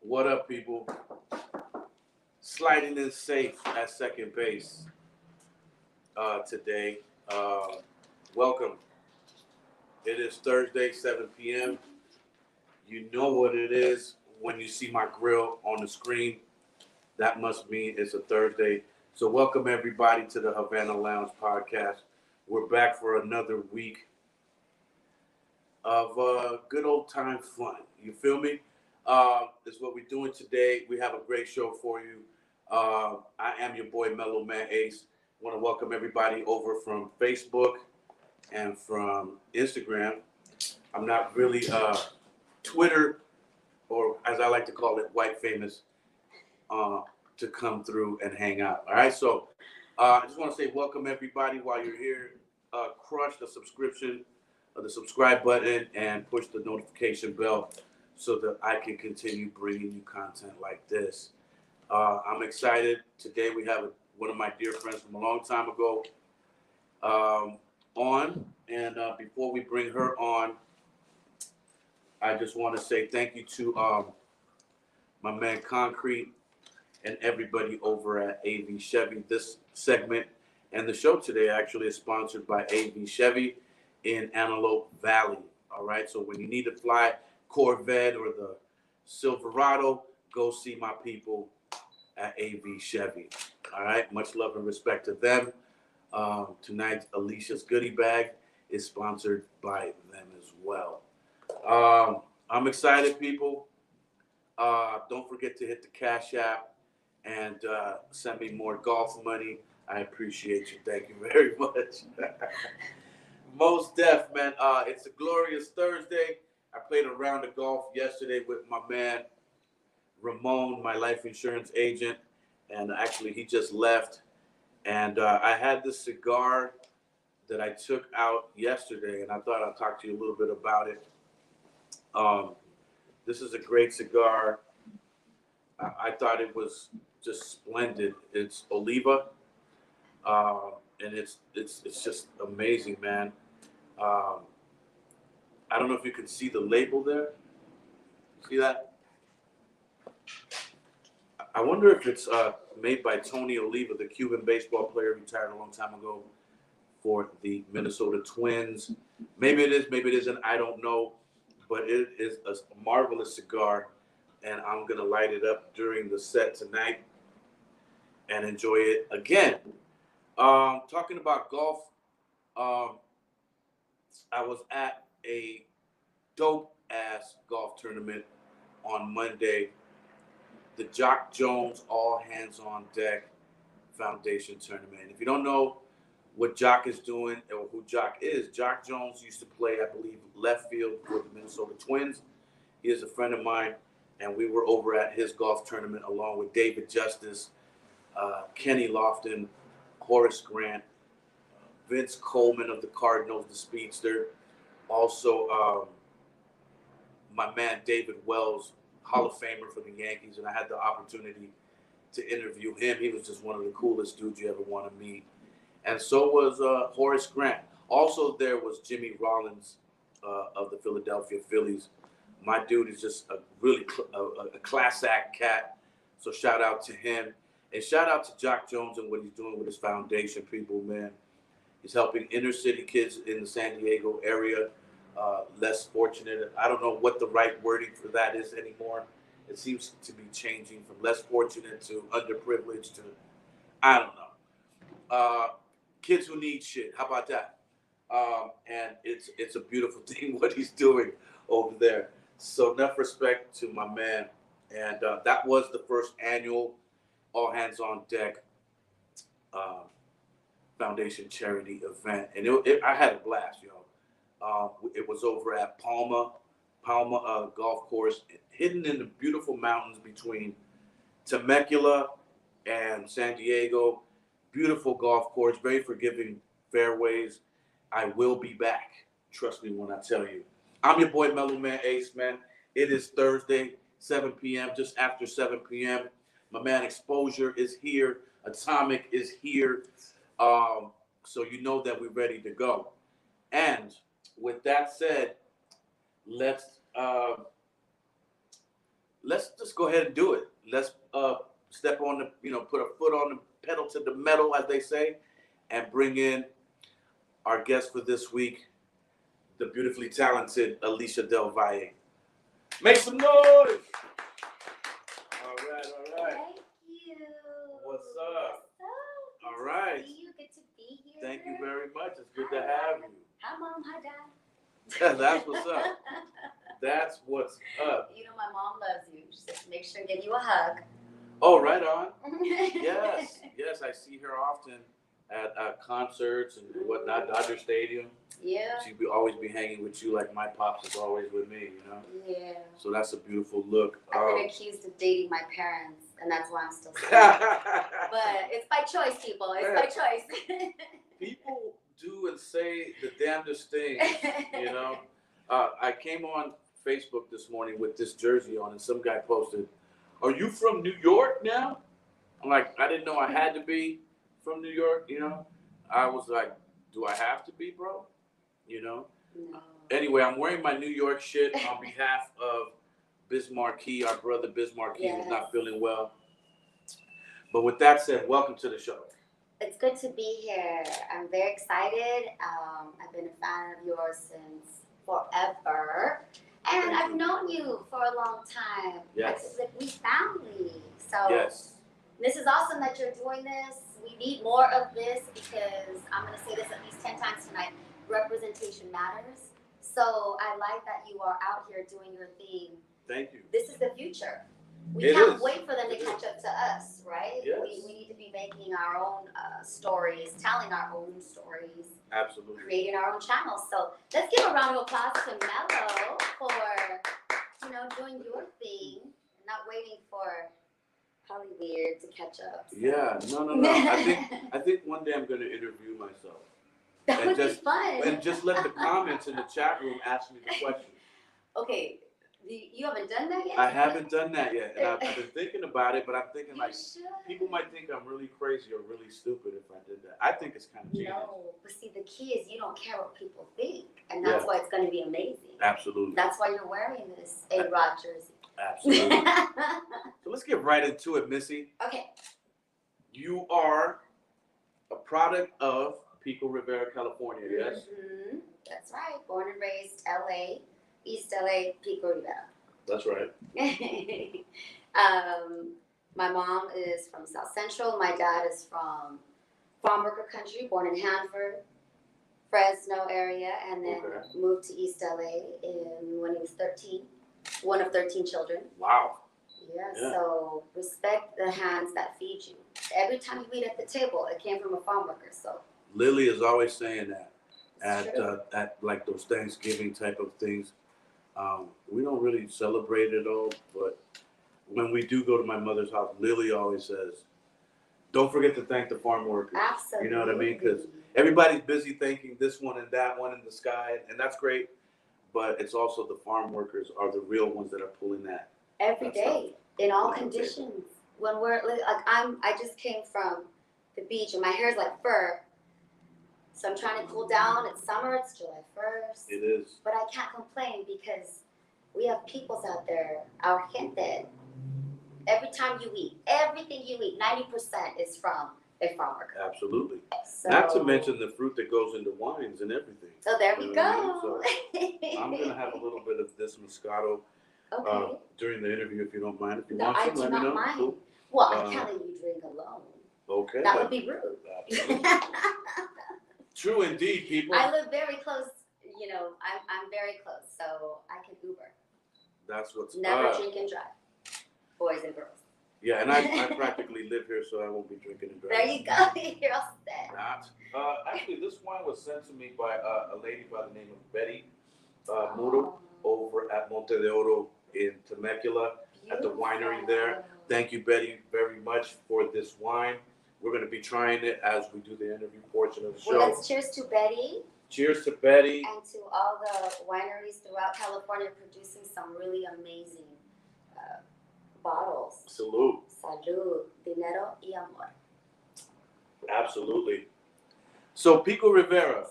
What up, people? Sliding in safe at second base today. Welcome. It is Thursday, 7 p.m. You know what it is when you see my grill on the screen. That must mean it's a Thursday. So welcome everybody to the Havana Lounge podcast. We're back for another week of good old time fun. You feel me? Is what we're doing today. We have a great show for you. I am your boy Mellow Man Ace. Want to welcome everybody over from Facebook and from Instagram. I'm not really Twitter, or as I like to call it, white famous, to come through and hang out. All right, so I just want to say welcome everybody while you're here. Crush the subscribe button and push the notification bell so that I can continue bringing you content like this. I'm excited. Today we have one of my dear friends from a long time ago on. And before we bring her on, I just want to say thank you to my man Concrete and everybody over at AV Chevy. This segment and the show today actually is sponsored by AV Chevy in Antelope Valley. All right, so when you need to fly Corvette or the Silverado, go see my people at AV Chevy. All right, much love and respect to them. Tonight, Alysha's goodie bag is sponsored by them as well. I'm excited, people. Don't forget to hit the Cash App and send me more golf money. I appreciate you. Thank you very much. Most def, man. It's a glorious Thursday. I played a round of golf yesterday with my man Ramon, my life insurance agent, and actually he just left. And I had this cigar that I took out yesterday, and I thought I'd talk to you a little bit about it. This is a great cigar. I thought it was just splendid. It's Oliva, and it's just amazing, man. I don't know if you can see the label there. See that? I wonder if it's made by Tony Oliva, the Cuban baseball player retired a long time ago for the Minnesota Twins. Maybe it is, maybe it isn't. I don't know. But it is a marvelous cigar, and I'm going to light it up during the set tonight and enjoy it again. Talking about golf, I was at a dope-ass golf tournament on Monday, the Jock Jones All Hands on Deck Foundation Tournament. If you don't know what Jock is doing or who Jock is, Jock Jones used to play, I believe, left field for the Minnesota Twins. He is a friend of mine, and we were over at his golf tournament along with David Justice, Kenny Lofton, Horace Grant, Vince Coleman of the Cardinals, the speedster. Also, my man David Wells, Hall of Famer for the Yankees, and I had the opportunity to interview him. He was just one of the coolest dudes you ever want to meet. And so was Horace Grant. Also, there was Jimmy Rollins of the Philadelphia Phillies. My dude is just a really a class act cat. So shout out to him. And shout out to Jock Jones and what he's doing with his foundation, people, man. He's helping inner city kids in the San Diego area, less fortunate. I don't know what the right wording for that is anymore. It seems to be changing from less fortunate to underprivileged to, I don't know. Kids who need shit. How about that? And it's a beautiful thing what he's doing over there. So enough respect to my man And that was the first annual All Hands on Deck uh, Foundation charity event, and I had a blast, yo. It was over at Palma Golf Course, hidden in the beautiful mountains between Temecula and San Diego. Beautiful golf course, very forgiving fairways. I will be back. Trust me when I tell you. I'm your boy Mellow Man Ace, man. It is Thursday, 7 p.m., just after 7 p.m. My man Exposure is here. Atomic is here. So you know that we're ready to go. And with that said, let's just go ahead and do it. Let's step on the, put a foot on the pedal to the metal, as they say, and bring in our guest for this week, the beautifully talented Alysha Del Valle. Make some noise! All right. Thank you. What's up? All right. Good to see you. Good to be here. Thank you very much. It's good to have you. Hi, Mom. Hi, Dad. That's what's up. That's what's up. You know my mom loves you. She says make sure to give you a hug. Oh, right on. Yes, I see her often at concerts and whatnot, Dodger Stadium. Yeah. She'd always be hanging with you like my pops is always with me, Yeah. So that's a beautiful look. I've been accused of dating my parents, and that's why I'm still single. But it's by choice, people. It's by choice. People do and say the damnedest things, I came on Facebook this morning with this jersey on, and some guy posted, "Are you from New York now?" I'm like, I didn't know I had to be from New York, I was like, do I have to be, bro? No. Anyway, I'm wearing my New York shit on behalf of Bismarcky. Our brother Bismarcky was not feeling well. But with that said, welcome to the show. It's good to be here. I'm very excited. I've been a fan of yours since forever. And I've known you for a long time. Yes. Like we family. So yes. This is awesome that you're doing this. We need more of this because I'm going to say this at least 10 times tonight. Representation matters. So I like that you are out here doing your thing. Thank you. This is the future. We can't wait for them to catch up to us, right? Yes. We need to be making our own stories, telling our own stories. Absolutely. Creating our own channels. So let's give a round of applause to Mello for, doing your thing, not waiting for Hollyweird to catch up. So. Yeah, no. I think one day I'm going to interview myself. That would be fun. And just let the comments in the chat room ask me the question. Okay. You haven't done that yet? I haven't done that yet. And I've been thinking about it, but I'm thinking people might think I'm really crazy or really stupid if I did that. I think it's kind of genius. No, but see, the key is you don't care what people think. And that's why it's going to be amazing. Absolutely. That's why you're wearing this A-Rod jersey. Absolutely. So let's get right into it, Missy. Okay. You are a product of Pico, Rivera, California, yes? Mm-hmm. That's right. Born and raised L.A., East LA, Pico Rivera. That's right. My mom is from South Central. My dad is from farm worker country, born in Hanford, Fresno area, and then moved to East LA when he was 13. One of 13 children. Wow. Yeah, so respect the hands that feed you. Every time you eat at the table, it came from a farm worker. So Lily is always saying that at like those Thanksgiving type of things. We don't really celebrate it all, but when we do go to my mother's house, Lily always says, don't forget to thank the farm workers. Absolutely. You know what I mean? Because everybody's busy thanking this one and that one in the sky, and that's great, but it's also the farm workers are the real ones that are pulling that. Every day, in all conditions. When we're, I just came from the beach, and my hair is like fur. So I'm trying to cool down. It's summer. It's July 1st. It is. But I can't complain because we have peoples out there, our gente. Every time you eat, everything you eat, 90% is from a farm worker. Absolutely. So, not to mention the fruit that goes into wines and everything. So there we go. So I'm going to have a little bit of this Moscato during the interview if you don't mind. If you want some, let me know. Mind. Cool. Well, I can't let you drink alone. Okay. That would be rude. Absolutely. True indeed, people. I live very close, I'm very close, so I can Uber. That's what's Never drink and drive. boys and girls. Yeah, and I practically live here, so I won't be drinking and There driving. you go. You're all set. Not. Actually, this wine was sent to me by a lady by the name of Betty Muro over at Monte de Oro in Temecula at the winery there. Thank you, Betty, very much for this wine. We're going to be trying it as we do the interview portion of the show. Well, let's cheers to Betty. Cheers to Betty. And to all the wineries throughout California producing some really amazing bottles. Salud. Salud, dinero y amor. Absolutely. So Pico Rivera.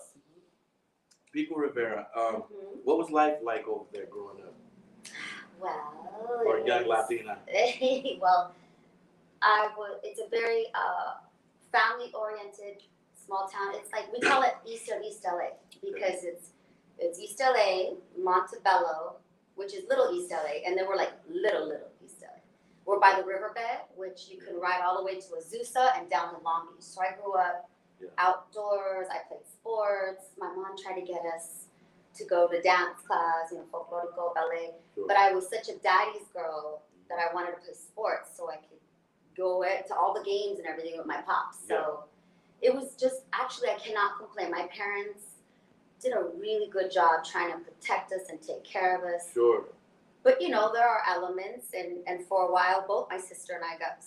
What was life like over there growing up? Well, Or young Latina? Well, it's a very family-oriented small town. It's like, we call it East of East LA because it's East LA, Montebello, which is Little East LA, and then we're like Little East LA. We're by the riverbed, which you can ride all the way to Azusa and down to Long Beach. So I grew up outdoors. I played sports. My mom tried to get us to go to dance class, folklorico, ballet. Sure. But I was such a daddy's girl that I wanted to play sports so I could go to all the games and everything with my pops. So it was just, actually, I cannot complain. My parents did a really good job trying to protect us and take care of us. Sure. But, there are elements, and for a while, both my sister and I got,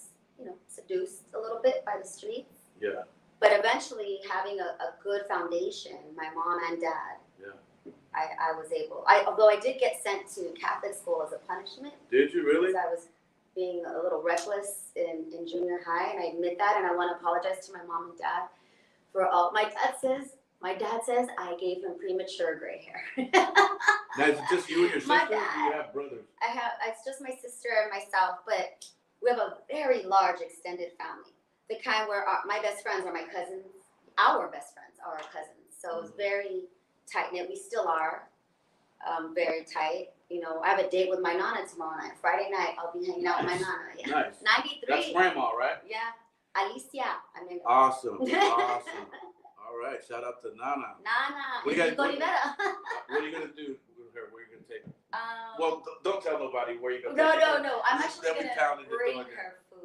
seduced a little bit by the streets. Yeah. But eventually, having a good foundation, my mom and dad, I was able, although I did get sent to Catholic school as a punishment. Did you really? Because I was being a little reckless in junior high, and I admit that, and I want to apologize to my mom and dad for all. My dad says I gave him premature gray hair. Now, is it just you and your sister, My or do dad. you have brothers? It's just my sister and myself, but we have a very large extended family. The kind where my best friends are my cousins. Our best friends are our cousins. So it's very tight-knit. We still are very tight. I have a date with my Nana tomorrow night. Friday night, I'll be hanging out with my Nana. Yeah. Nice. 93. That's grandma, right? Yeah. Alysha. Awesome. All right. Shout out to Nana. Nana. What are you Pico Rivera. What are you going to do with her? Where are you going to take her? Well, don't tell nobody where you're going to No, take her. no. I'm actually going to bring dog. her food.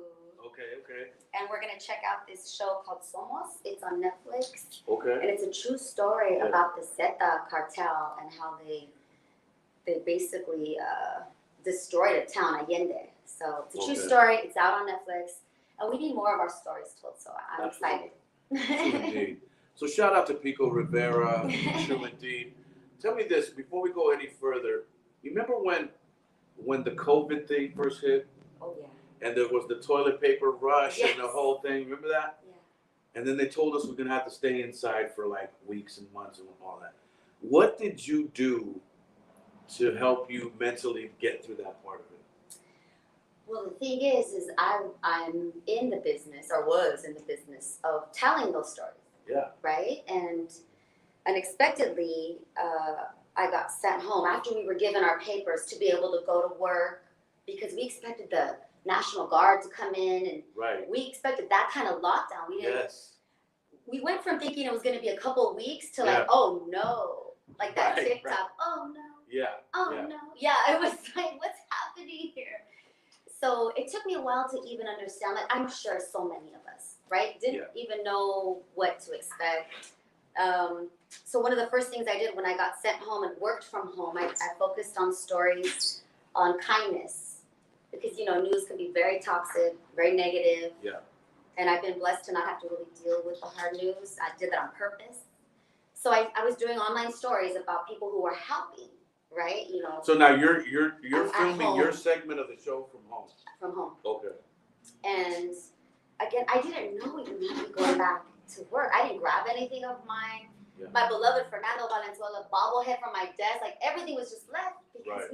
Okay. And we're going to check out this show called Somos. It's on Netflix. Okay. And it's a true story about the Zeta cartel and how they basically destroyed a town, Allende. So it's a true story. It's out on Netflix. And we need more of our stories told, so I'm excited. True indeed. So shout out to Pico Rivera. True indeed. Tell me this, before we go any further, you remember when the COVID thing first hit? Oh, yeah. And there was the toilet paper rush Yes. and the whole thing. Remember that? Yeah. And then they told us we're going to have to stay inside for like weeks and months and all that. What did you do to help you mentally get through that part of it? Well, the thing is I'm in the business, or was in the business of telling those stories. Yeah. Right? And unexpectedly, I got sent home after we were given our papers to be able to go to work, because we expected the National Guard to come in, and we expected that kind of lockdown. We didn't. Yes. We went from thinking it was going to be a couple of weeks to like, oh no, like that TikTok. Oh no. Yeah. Oh no. Yeah, it was like, what's happening here? So it took me a while to even understand. Like, I'm sure so many of us, right, didn't even know what to expect. So one of the first things I did when I got sent home and worked from home, I focused on stories on kindness. Because, news can be very toxic, very negative. Yeah. And I've been blessed to not have to really deal with the hard news. I did that on purpose. So I was doing online stories about people who were helping, right? So now you're filming your segment of the show from home. From home. Okay. And again, I didn't know we would be going back to work. I didn't grab anything of mine. Yeah. My beloved Fernando Valenzuela bobblehead from my desk, like everything was just left because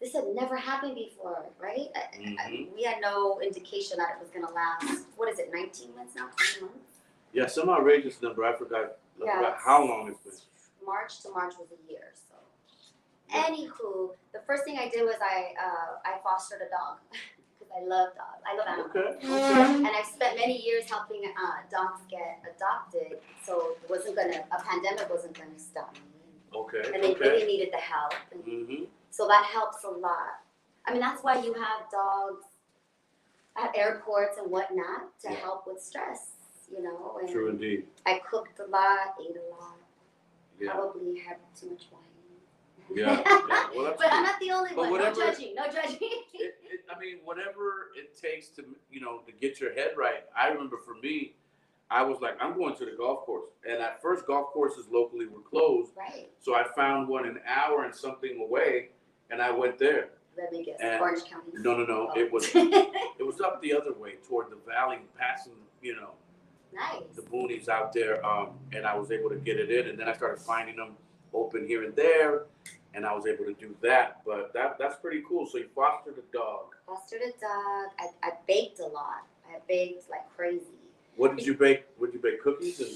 this had never happened before, right? We had no indication that it was going to last, 19 months now, 20 months? Yeah, some outrageous number. I forgot how long it's been. March to March was a year, so. Yeah. Anywho, the first thing I did was I fostered a dog, because I love dogs. I love animals. Okay. And I've spent many years helping dogs get adopted, so a pandemic wasn't going to stop me. Okay. And they really needed the help. And so that helps a lot. I mean, that's why you have dogs at airports and whatnot to Yeah. help with stress, you know. And True indeed. I cooked a lot, ate a lot, Yeah. probably had too much wine. Yeah. Yeah. Well, that's But I'm good. not the only But one. whatever- No judging. No judging. I mean, whatever it takes to, to get your head right. I remember for me, I was like, I'm going to the golf course. And at first, golf courses locally were closed. Right. So I found one an hour and something away, and I went there. Let me guess. And Orange County. No. Oh. It was up the other way toward the valley, passing, Nice. the boonies out there. And I was able to get it in. And then I started finding them open here and there, and I was able to do that. But that's pretty cool. So you fostered a dog. Fostered a dog. I baked a lot. I baked like crazy. What did you bake? Would you bake cookies and?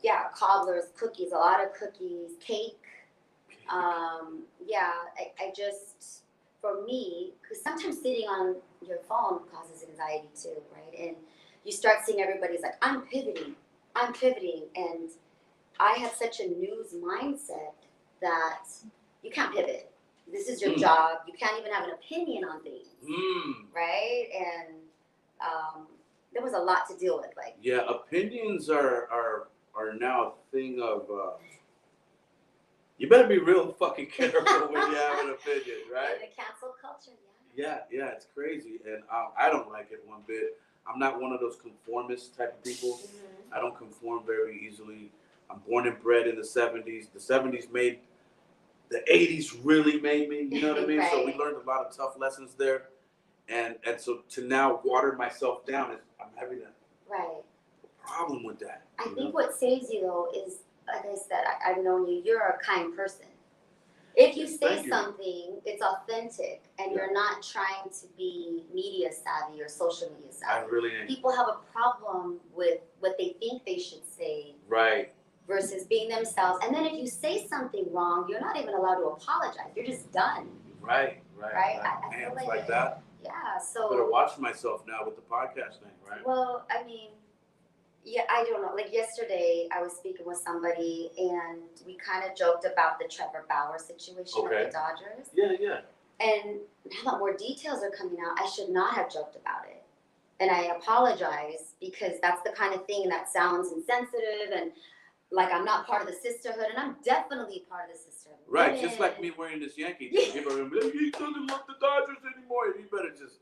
Yeah, cobblers, cookies, a lot of cookies, cake. Yeah, I just, for me, because sometimes sitting on your phone causes anxiety too, right? And you start seeing everybody's like, I'm pivoting, and I have such a news mindset that you can't pivot. This is your job. You can't even have an opinion on things, right? And there was a lot to deal with, like. Yeah, opinions are now a thing of. You better be real fucking careful when you have an opinion, right? The cancel culture, yeah. Yeah, it's crazy, and I don't like it one bit. I'm not one of those conformist type of people. Mm-hmm. I don't conform very easily. I'm born and bred in the 70s. The 70s made, the 80s really made me, you know what I mean? Right. So we learned a lot of tough lessons there. And so to now water myself down, I'm having a problem with that. I think what saves you though is, like I said, I've known you, you're a kind person. If you say something, it's authentic and you're not trying to be media savvy or social media savvy. I really am. People have a problem with what they think they should say. Right. Versus being themselves. And then if you say something wrong, you're not even allowed to apologize. You're just done. Right. I Man, feel it's like that. Yeah, so. I better watch myself now with the podcast thing, right? Well, I mean, yeah, I don't know. Like yesterday, I was speaking with somebody, and we kind of joked about the Trevor Bauer situation with the Dodgers. Yeah. And now that more details are coming out, I should not have joked about it. And I apologize because that's the kind of thing that sounds insensitive and like I'm not part of the sisterhood, and I'm definitely part of the sisterhood. Right, just like me wearing this Yankee thing. People are going to be like, he doesn't love the Dodgers anymore. You better just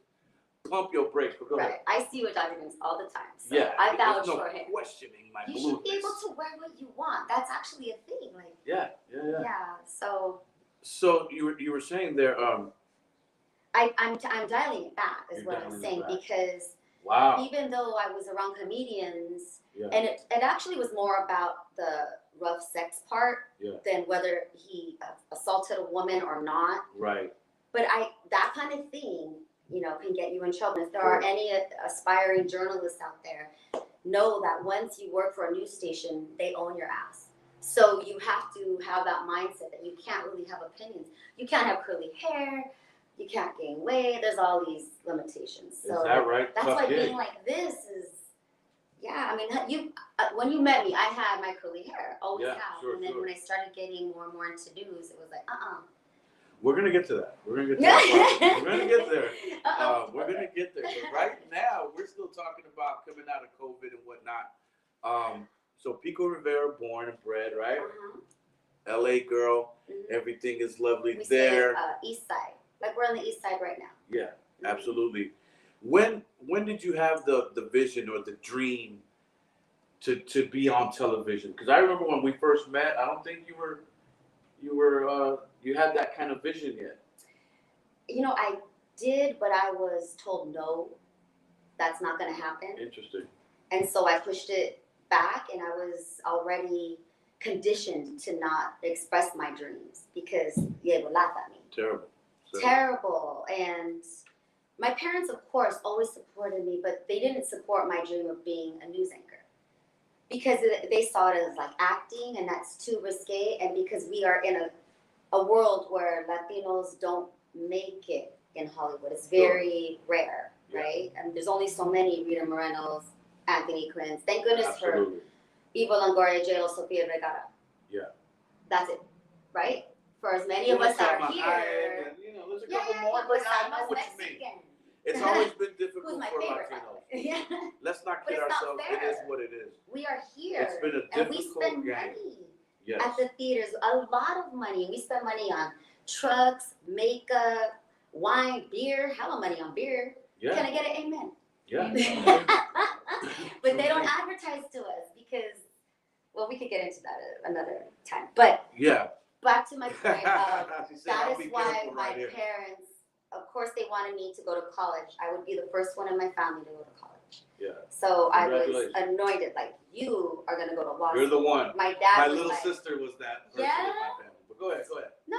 pump your brakes. Go ahead. I see what Dodger games all the time. So yeah, I vouch no for him. Questioning my You blueness. should be able to wear what you want. That's actually a thing. Like. Yeah. Yeah. So. So you were saying there. I'm dialing it back is what I'm saying because. Wow. Even though I was around comedians, yeah. and it actually was more about the rough sex part than whether he assaulted a woman or not. Right. But that kind of thing, can get you in trouble. If there are any aspiring journalists out there, know that once you work for a news station, they own your ass. So you have to have that mindset that you can't really have opinions. You can't have curly hair. You can't gain weight. There's all these limitations. So is that right? That's why being like this is, I mean, when you met me, I had my curly hair, always have. Sure, and then when I started getting more and more into news, it was like, We're gonna get to that. We're gonna get there. We're gonna get there. We're gonna get there. But right now, we're still talking about coming out of COVID and whatnot. So Pico Rivera, born and bred, right? LA girl. Mm-hmm. Everything is lovely we there. Stay, East Side. Like we're on the East Side right now. Yeah, absolutely. When did you have the vision or the dream to be on television? Because I remember when we first met, I don't think you had that kind of vision yet. I did, but I was told no, that's not going to happen. Interesting. And so I pushed it back, and I was already conditioned to not express my dreams because they would laugh at me. Terrible. And my parents, of course, always supported me, but they didn't support my dream of being a news anchor because they saw it as like acting, and that's too risque. And because we are in a world where Latinos don't make it in Hollywood, it's very rare, right? And there's only so many Rita Morenos, Anthony Quinns. Thank goodness for Eva Longoria, J.Lo, Sofia Vergara. Yeah. That's it, right? For as many of us that are here. There's a couple more, but I know what you mean. It's always been difficult Who's my for favorite? Latinos. Yeah. Let's not But kid it's not ourselves. fair. It is what it is. We are here. It's been a and we difficult spend game. money Yes. at the theaters. A lot of money. We spend money on trucks, makeup, wine, beer. Hella money on beer. Yeah. Can I get an amen? Yeah. But they don't advertise to us because, well, we could get into that another time. But yeah. Back to my point. She said, That "I'll is be why careful my right here." parents, of course, they wanted me to go to college. I would be the first one in my family to go to college. Yeah. So I was Congratulations. anointed, like, you are going to go to law school. You're the one. My dad My was little like, sister was that person Yeah? in my family. But go ahead. No.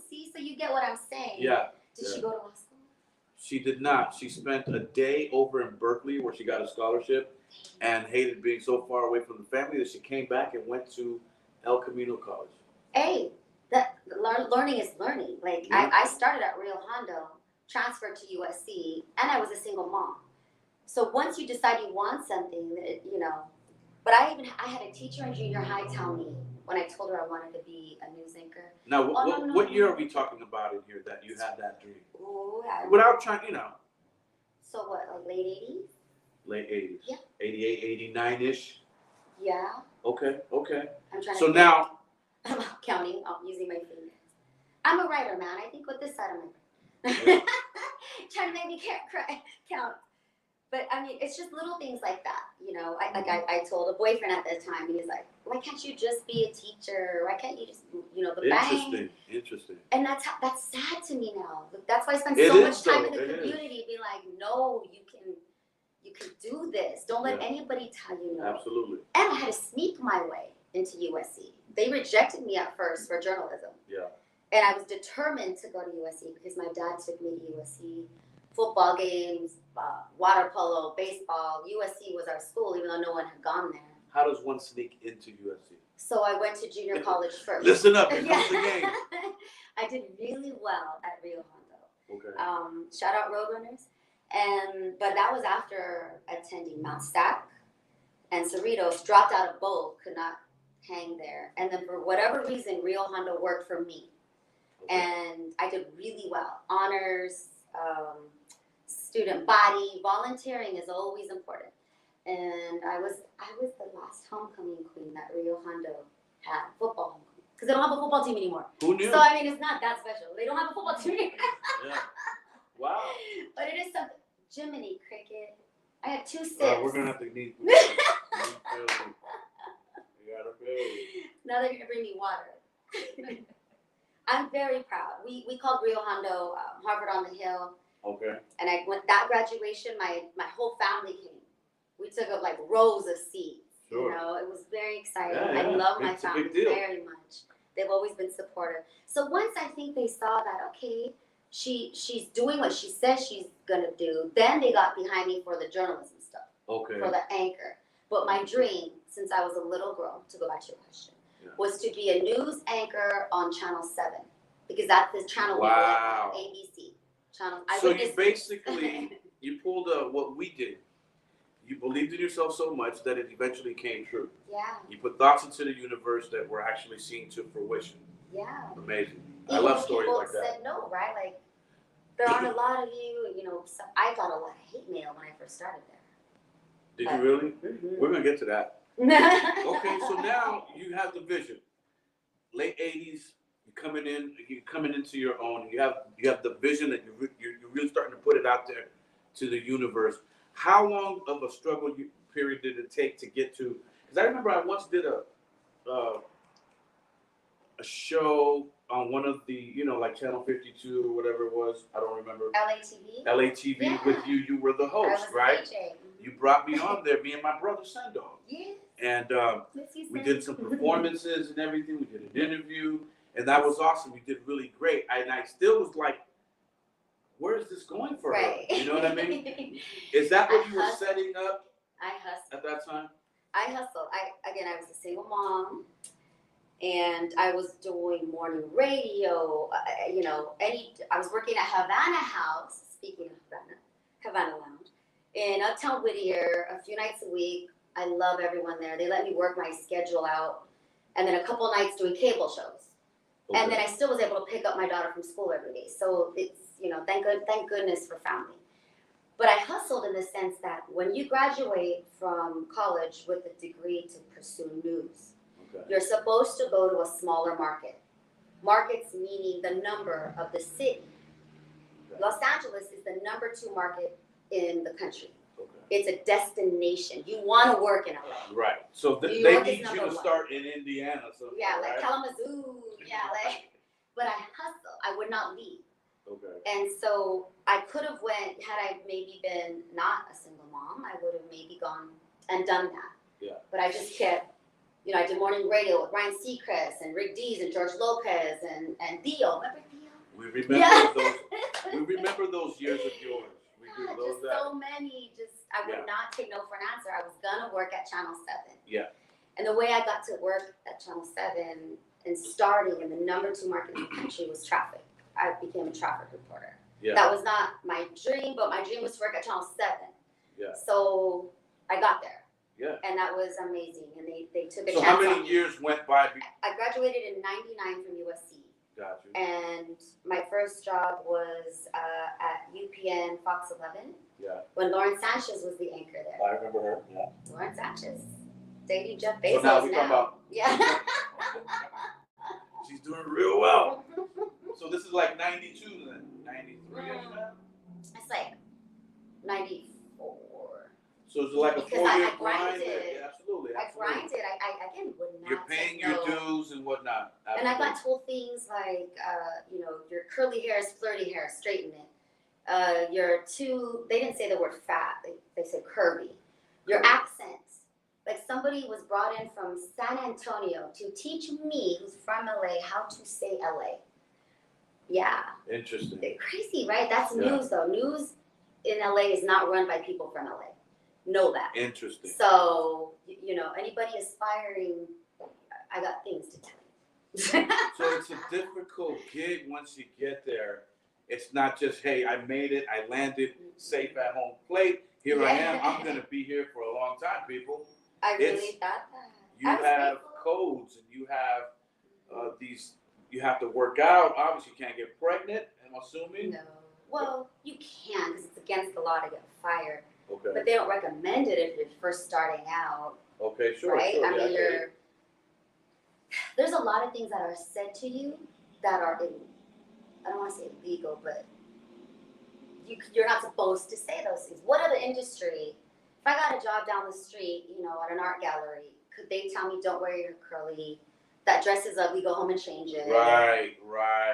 See, so you get what I'm saying. Yeah. Did she go to law school? She did not. She spent a day over in Berkeley where she got a scholarship and hated being so far away from the family that she came back and went to El Camino College. Hey, learning is learning. Like, I started at Rio Hondo, transferred to USC, and I was a single mom. So once you decide you want something, but I had a teacher in junior high tell me when I told her I wanted to be a news anchor. Now, what year are we talking about in here that you had that dream? Ooh, Without trying, So what, like late 80s? Late 80s. Yeah. 88, 89-ish. Yeah. Okay. I'm trying So now. I'm counting, I'm using my fingers. I'm a writer, man. I think with this side of my brain. Trying to make me count. But I mean, it's just little things like that, I told a boyfriend at the time, and he's like, why can't you just be a teacher? Why can't you just, the bang? Interesting. And that's sad to me now. That's why I spend so much time in the community, being like, no, you can do this. Don't let anybody tell you no. Absolutely. And I had to sneak my way into USC. They rejected me at first for journalism. Yeah. And I was determined to go to USC because my dad took me to USC. Football games, water polo, baseball. USC was our school, even though no one had gone there. How does one sneak into USC? So I went to junior college first. Listen up, here comes the game. I did really well at Rio Hondo. Okay. Shout out Roadrunners. But that was after attending Mount Stack and Cerritos. Dropped out of both, could not hang there. And then for whatever reason, Rio Hondo worked for me. Okay. And I did really well. Honors, student body, volunteering is always important. And I was the last homecoming queen that Rio Hondo had, football homecoming. Because they don't have a football team anymore. Who knew? So, I mean, it's not that special. They don't have a football team anymore. Yeah. Wow. But it is something. Jiminy Cricket. I had 2 sips. We're going to have to need you gotta go. Now they're going to bring me water. I'm very proud. We called Rio Hondo Harvard on the Hill. Okay. And I went that graduation, my whole family came. We took up like rows of seats. Sure. It was very exciting. Yeah. I love my it's a family big deal. very much. They've always been supportive. So once I think they saw that, okay, she's doing what she says she's gonna do, then they got behind me for the journalism stuff. Okay. For the anchor. But my dream, since I was a little girl, to go back to your question, was to be a news anchor on Channel 7. Because that's the channel we were on, ABC. So you basically, you pulled what we did. You believed in yourself so much that it eventually came true. Yeah. You put thoughts into the universe that were actually seen to fruition. Yeah. Amazing. Even I love stories like people that. said no, right? Like, there aren't a lot of you, I got a lot of hate mail when I first started there. Did you really? Mm-hmm. We're going to get to that. Okay, so now you have the vision. Late 80s, you're coming into your own. You have the vision that you're really starting to put it out there to the universe. How long of a struggle period did it take to get to? Because I remember I once did a show on one of the, like Channel 52 or whatever it was. I don't remember. LATV Yeah. with you. You were the host, right? DJ. You brought me on there, me and my brother Sendog. Yeah. And we did some performances and everything. We did an interview, and that was awesome. We did really great. And I still was like, where is this going for her? You know what I mean? Is that what you were setting up I hustled. at that time? I hustled. I was a single mom, and I was doing morning radio. I was working at Havana House. Speaking of Havana Lounge in Uptown Whittier a few nights a week. I love everyone there. They let me work my schedule out, and then a couple nights doing cable shows. Okay. And then I still was able to pick up my daughter from school every day. So thank goodness for family. But I hustled in the sense that when you graduate from college with a degree to pursue news, you're supposed to go to a smaller market. Markets meaning the number of the city. Los Angeles is the number 2 market in the country. It's a destination. You want to work in LA. Right. So they need you to start in Indiana. Yeah, like Kalamazoo. Yeah, like. But I hustled. I would not leave. Okay. And so I could have went, had I maybe been not a single mom, I would have maybe gone and done that. Yeah. But I just kept, I did morning radio with Ryan Seacrest and Rick Dees and George Lopez and Theo. Remember Theo? We remember those. We remember those years of yours. We do just so many. I would not take no for an answer. I was gonna work at Channel 7. Yeah. And the way I got to work at Channel 7 and starting in the number 2 market in the country was traffic. I became a traffic reporter. Yeah. That was not my dream, but my dream was to work at Channel 7. Yeah. So I got there. Yeah. And that was amazing. And they took a chance. So how many years went by? I graduated in '99 from USC. Got you. And my first job was at UPN Fox 11. Yeah. When Lauren Sanchez was the anchor there. I remember her. Yeah. Lauren Sanchez. Dating Jeff Bezos so now. We talking about. Yeah. She's doing real well. So this is like 92 then? 93 now? It's like 94. So it's like because a 4-year I grinded. Yeah, absolutely. I grinded. I again would not. You're paying your dues and whatnot. Absolutely. And I got told things like, your curly hair is flirty hair, straighten it. You're too, they didn't say the word fat, they said curvy. Your accent. Like somebody was brought in from San Antonio to teach me, who's from LA, how to say LA. Yeah. Interesting. They're crazy, right? That's news though. News in LA is not run by people from LA. Know that. Interesting. So, anybody aspiring, I got things to tell you. So it's a difficult gig once you get there. It's not just, hey, I made it, I landed safe at home plate. Here I am. I'm going to be here for a long time, people. I really thought that. You have codes and you have you have to work out. Obviously, you can't get pregnant, I'm assuming. No. Well, you can because it's against the law to get fired. Okay. But they don't recommend it if you're first starting out. Okay, sure. Right? Sure, I mean, there's a lot of things that are said to you that are, I don't want to say illegal, but you're not supposed to say those things. What other industry? If I got a job down the street, at an art gallery, could they tell me don't wear your curly? That dress is ugly. Go home and change it. Right.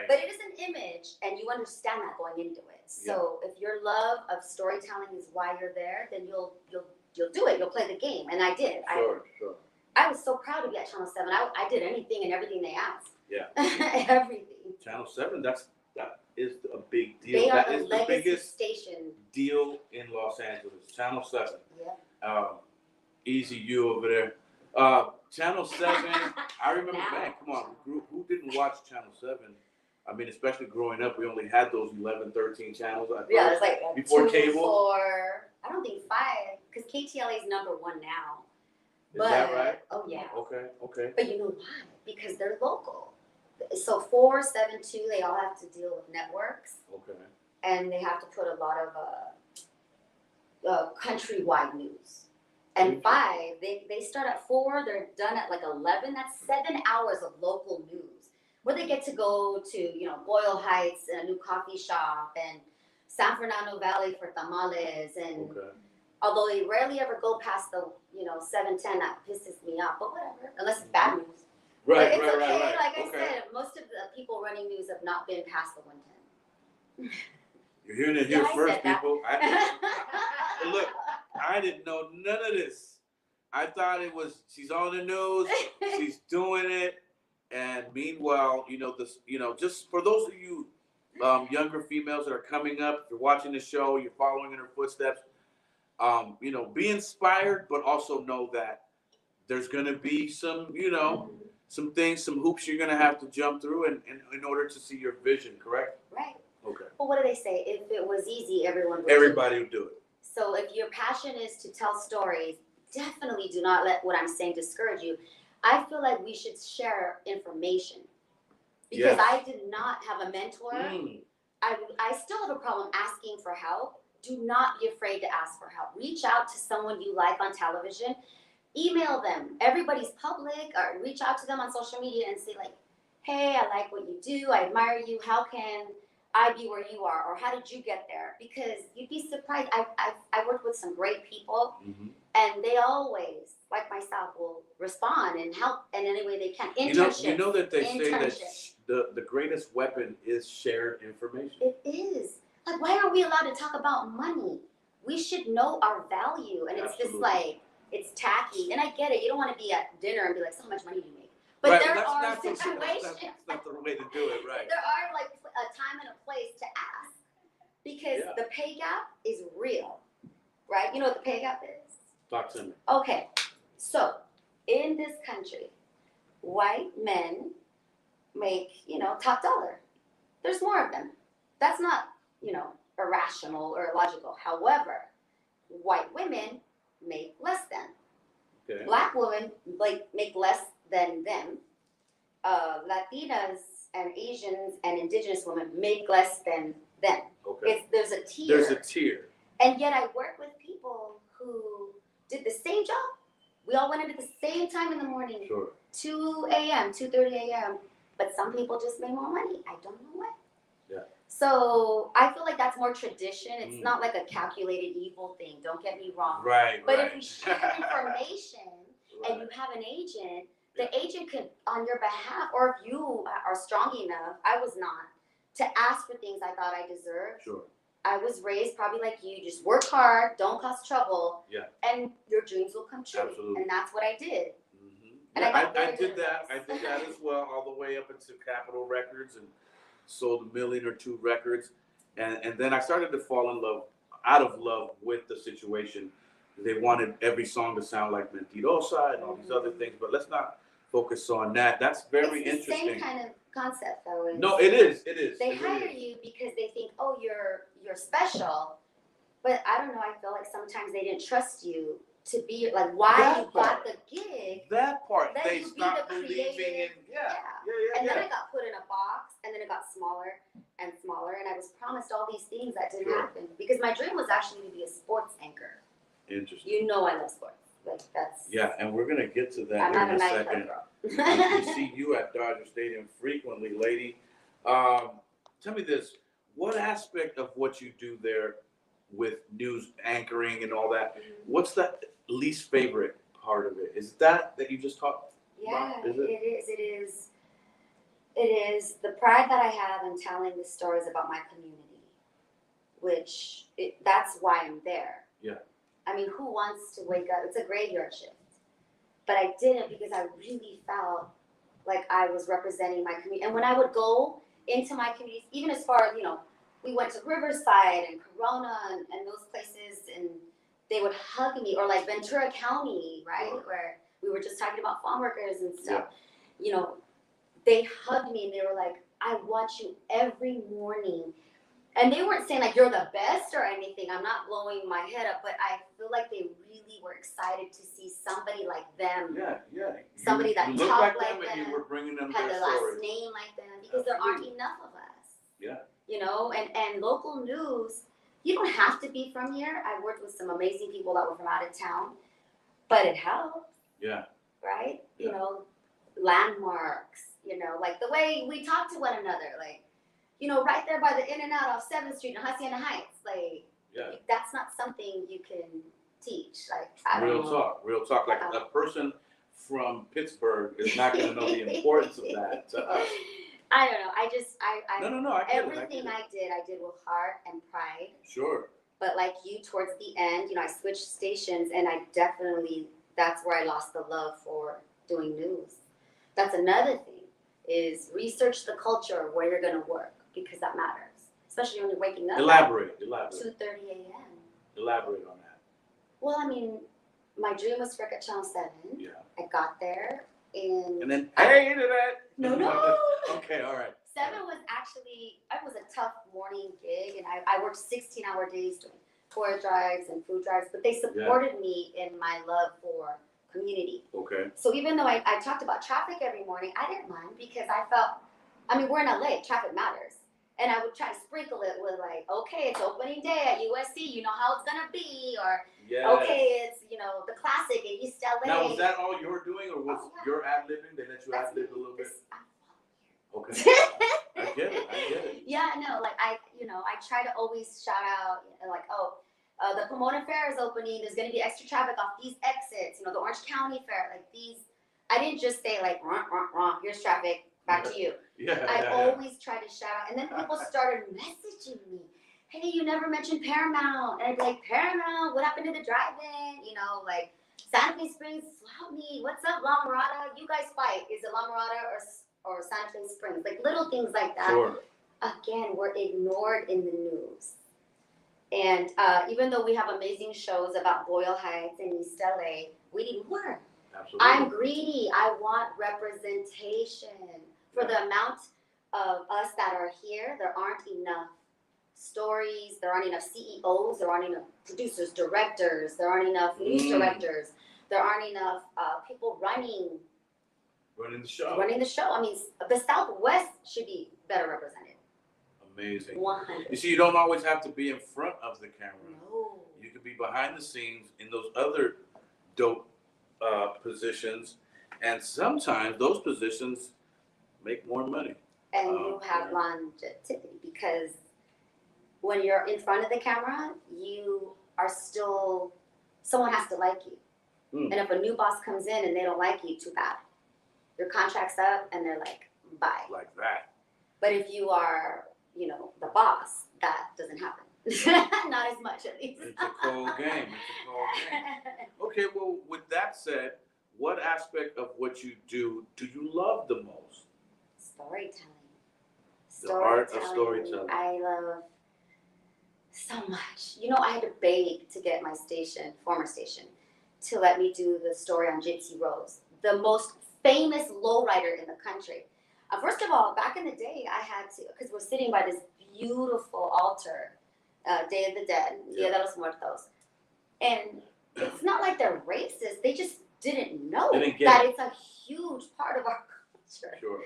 But it is an image, and you understand that going into it. So if your love of storytelling is why you're there, then you'll do it. You'll play the game, and I did. Sure. I was so proud to be at Channel 7. I did anything and everything they asked. Yeah. Everything. Channel 7. That is a big deal. They that are is the biggest station deal in Los Angeles. Channel 7. Yeah. Easy you over there. Channel 7. I remember, man, come on. Who didn't watch Channel 7? I mean, especially growing up, we only had those 11, 13 channels. Yeah, it's like before 2, cable. 4, I don't think 5, because KTLA is number 1 now. Is that right? Oh, yeah. Okay. But you know why? Because they're local. So 4, 7, 2, they all have to deal with networks. Okay. And they have to put a lot of countrywide news. And 5, they start at 4, they're done at like 11. That's 7 hours of local news. Where they get to go to, Boyle Heights, a new coffee shop, and San Fernando Valley for tamales. And although they rarely ever go past the, 710, that pisses me off. But whatever, unless it's bad news. Right, but it's okay. Right. Like I said, most of the people running news have not been past the 110. You're hearing it here first, people. Look, I didn't know none of this. I thought it was she's on the news, she's doing it. And meanwhile, just for those of you younger females that are coming up, if you're watching the show, you're following in her footsteps, be inspired, but also know that there's going to be some, some things, some hoops you're going to have to jump through in order to see your vision, correct? Right. Okay. Well, what do they say? If it was easy, everybody would do it. So if your passion is to tell stories, definitely do not let what I'm saying discourage you. I feel like we should share information because I did not have a mentor. I still have a problem asking for help. Do not be afraid to ask for help. Reach out to someone you like on television. Email them. Everybody's public. Or reach out to them on social media and say, like, hey, I like what you do. I admire you. How can I be where you are? Or how did you get there? Because you'd be surprised. I've worked with some great people, and they always, like myself, will respond and help in any way they can. Internships. You know that they say that the greatest weapon is shared information. It is. Like, why are we allowed to talk about money? We should know our value. And it's just like, it's tacky. And I get it. You don't want to be at dinner and be like, so how much money do you make? But right, there are situations. That's not the way to do it, right? There are like a time and a place to ask. Because the pay gap is real. Right? You know what the pay gap is? Talk to me. Okay. So, in this country, white men make, top dollar. There's more of them. That's not, irrational or illogical. However, white women make less than. Okay. Black women make less than them. Latinas and Asians and indigenous women make less than them. Okay. There's a tier. There's a tier. And yet I work with people who did the same job. We all went in at the same time in the morning. Sure. 2 a.m., 2:30 a.m. But some people just make more money. I don't know why. Yeah. So I feel like that's more tradition. It's not like a calculated evil thing. Don't get me wrong. Right. But if we share information and you have an agent, the agent could, on your behalf, or if you are strong enough, I was not, to ask for things I thought I deserved. Sure. I was raised probably like you, just work hard, don't cause trouble, and your dreams will come true. Absolutely. And that's what I did. And I did that. I did that as well, all the way up into Capitol Records, and sold 1 million or 2 records. And then I started to fall in love, out of love with the situation. They wanted every song to sound like Mentirosa and all these other things, but let's not focus on that. That's very interesting. Same kind of concept, though. No, it is. It is. They hire you because they think, oh, you're special. But I don't know. I feel like sometimes they didn't trust you to be like why you got the gig. That part, then they stopped believing in. And then I got put in a box, and then it got smaller and smaller, and I was promised all these things that didn't happen because my dream was actually to be a sports anchor. Interesting. You know I love sports. Like that's. Yeah, and we're gonna get to that I'm in a not second. We see you at Dodger Stadium frequently, lady. Tell me this: what aspect of what you do there, with news anchoring and all that, what's the least favorite part of it? Is that you just talked about? Is it? It is the pride that I have in telling the stories about my community, that's why I'm there. Yeah. I mean, who wants to wake up? It's a graveyard shift. But I didn't because I really felt like I was representing my community. And when I would go into my communities, even as far as, we went to Riverside and Corona and those places, and they would hug me, or like Ventura County, right? Where we were just talking about farm workers and stuff. Yeah. They hugged me and they were like, I watch you every morning. And they weren't saying like you're the best or anything. I'm not blowing my head up, but I feel like they really were excited to see somebody like them. Yeah. Somebody that you talked like them, and you were bringing them had their the last stories. name like them, because there aren't enough of us. Yeah. And local news, you don't have to be from here. I worked with some amazing people that were from out of town, but it helps. Yeah. Right? Yeah. Landmarks, like the way we talk to one another, like, right there by the In-N-Out off 7th Street in Hacienda Heights, like, that's not something you can teach. Like, I don't know. Real talk. Like a person from Pittsburgh is not going to know the importance of that to us. I don't know. No. Everything I did with heart and pride. Sure. But like you, towards the end, I switched stations, and that's where I lost the love for doing news. That's another thing, is research the culture of where you're going to work, because that matters, especially when you're waking up. Elaborate. 2:30 a.m. Elaborate on that. Well, I mean, my dream was to work at Channel 7. Yeah. I got there, and then into that. No. Okay, all right. 7 was it was a tough morning gig, and I worked 16-hour days doing tour drives and food drives, but they supported me in my love for community. Okay. So even though I talked about traffic every morning, I didn't mind, because I felt, we're in LA, traffic matters. And I would try to sprinkle it with like, okay, it's opening day at USC. You know how it's gonna be, or okay, it's the classic at East LA. Now, was that all you're doing, or was your ad libbing? They let you ad lib a little bit. Okay. I get it. Yeah, no, like I try to always shout out, like, the Pomona Fair is opening. There's going to be extra traffic off these exits. The Orange County Fair, like these. I didn't just say like, here's traffic, back to you. I always try to shout out, and then people started messaging me. Hey, you never mentioned Paramount, and I'd be like, Paramount, what happened to the drive-in? Like Santa Fe Springs, swap me. What's up, La Mirada? You guys fight. Is it La Mirada or Santa Fe Springs? Like little things like that. Sure. Again, were ignored in the news. And even though we have amazing shows about Boyle Heights and East LA, we need more. Absolutely. I'm greedy. I want representation. For the amount of us that are here, there aren't enough stories, there aren't enough CEOs, there aren't enough producers, directors, there aren't enough news directors, there aren't enough people running the show. I mean, the Southwest should be better represented. Amazing. 100. You see, you don't always have to be in front of the camera. No. You could be behind the scenes in those other dope positions, and sometimes those positions make more money. And you have longevity, because when you're in front of the camera, you are still, someone has to like you. And if a new boss comes in and they don't like you, too bad. Your contract's up and they're like, bye. Like that. But if you are, the boss, that doesn't happen. Not as much, at least. It's a cold game. Okay, well, with that said, what aspect of what you do you love the most? Storytelling. The art of storytelling. I love so much. I had to beg to get my former station, to let me do the story on Gypsy Rose, the most famous lowrider in the country. First of all, back in the day, I had to, because we're sitting by this beautiful altar, Day of the Dead, Dia de los Muertos. And it's not like they're racist. They just didn't know that it's a huge part of our culture. Sure.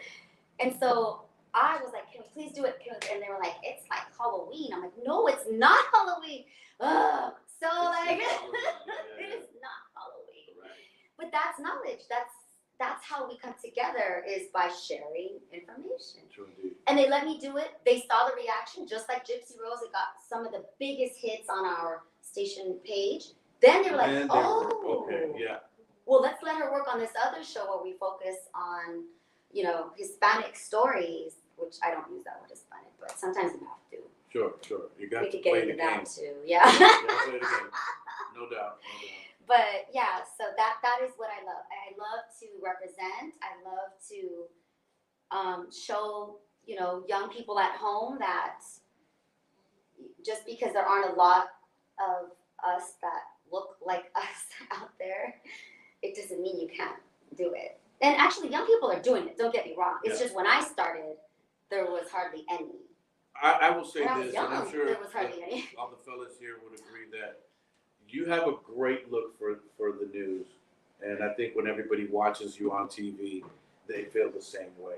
And so I was like, can we please do it? And they were like, it's like Halloween. I'm like, no, it's not Halloween. Ugh. So it is not Halloween. Right. But that's knowledge. That's how we come together, is by sharing information. True indeed. And they let me do it. They saw the reaction, just like Gypsy Rose. It got some of the biggest hits on our station page. Then they were like, okay, yeah. Well, let's let her work on this other show where we focus on, Hispanic stories, which I don't use that word Hispanic, but sometimes you have to. Sure. You got we to could play get into the that game. too, yeah. Play the game. No doubt. But yeah, so that is what I love. I love to represent. I love to show, young people at home that just because there aren't a lot of us that look like us out there, it doesn't mean you can't do it. And actually, young people are doing it. Don't get me wrong. It's just when I started, there was hardly any. I will say when this, young, and I'm sure there was hardly any. all the fellas here would agree that you have a great look for the news, and I think when everybody watches you on TV, they feel the same way.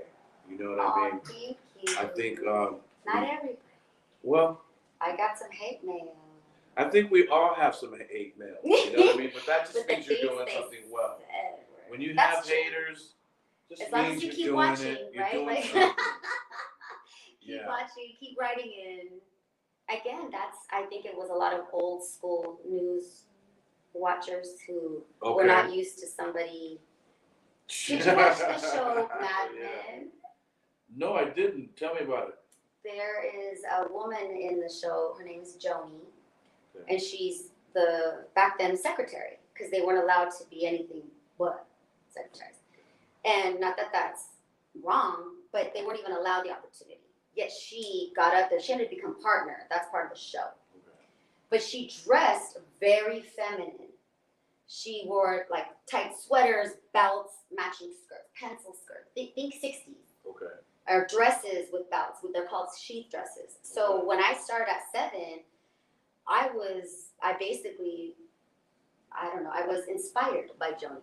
You know what I mean? Thank you. I think not everybody. Well, I got some hate mail. I think we all have some hate mail. You know what I mean? But that just means you're doing something well. When you have haters, just as long means as you you're keep doing watching, it. You're right? doing Like, something. keep watching, keep writing in. Again, I think it was a lot of old school news watchers who were not used to somebody. Did you watch the show Mad Men? No, I didn't. Tell me about it. There is a woman in the show. Her name is Joni, and she's the back then secretary, because they weren't allowed to be anything but secretaries. And not that that's wrong, but they weren't even allowed the opportunity. Yet she got up there. She had to become partner. That's part of the show. But she dressed very feminine. She wore like tight sweaters, belts, matching skirts, pencil skirts. Think 60s. Okay. Or dresses with belts. They're called sheath dresses. So when I started at 7, I was inspired by Joni.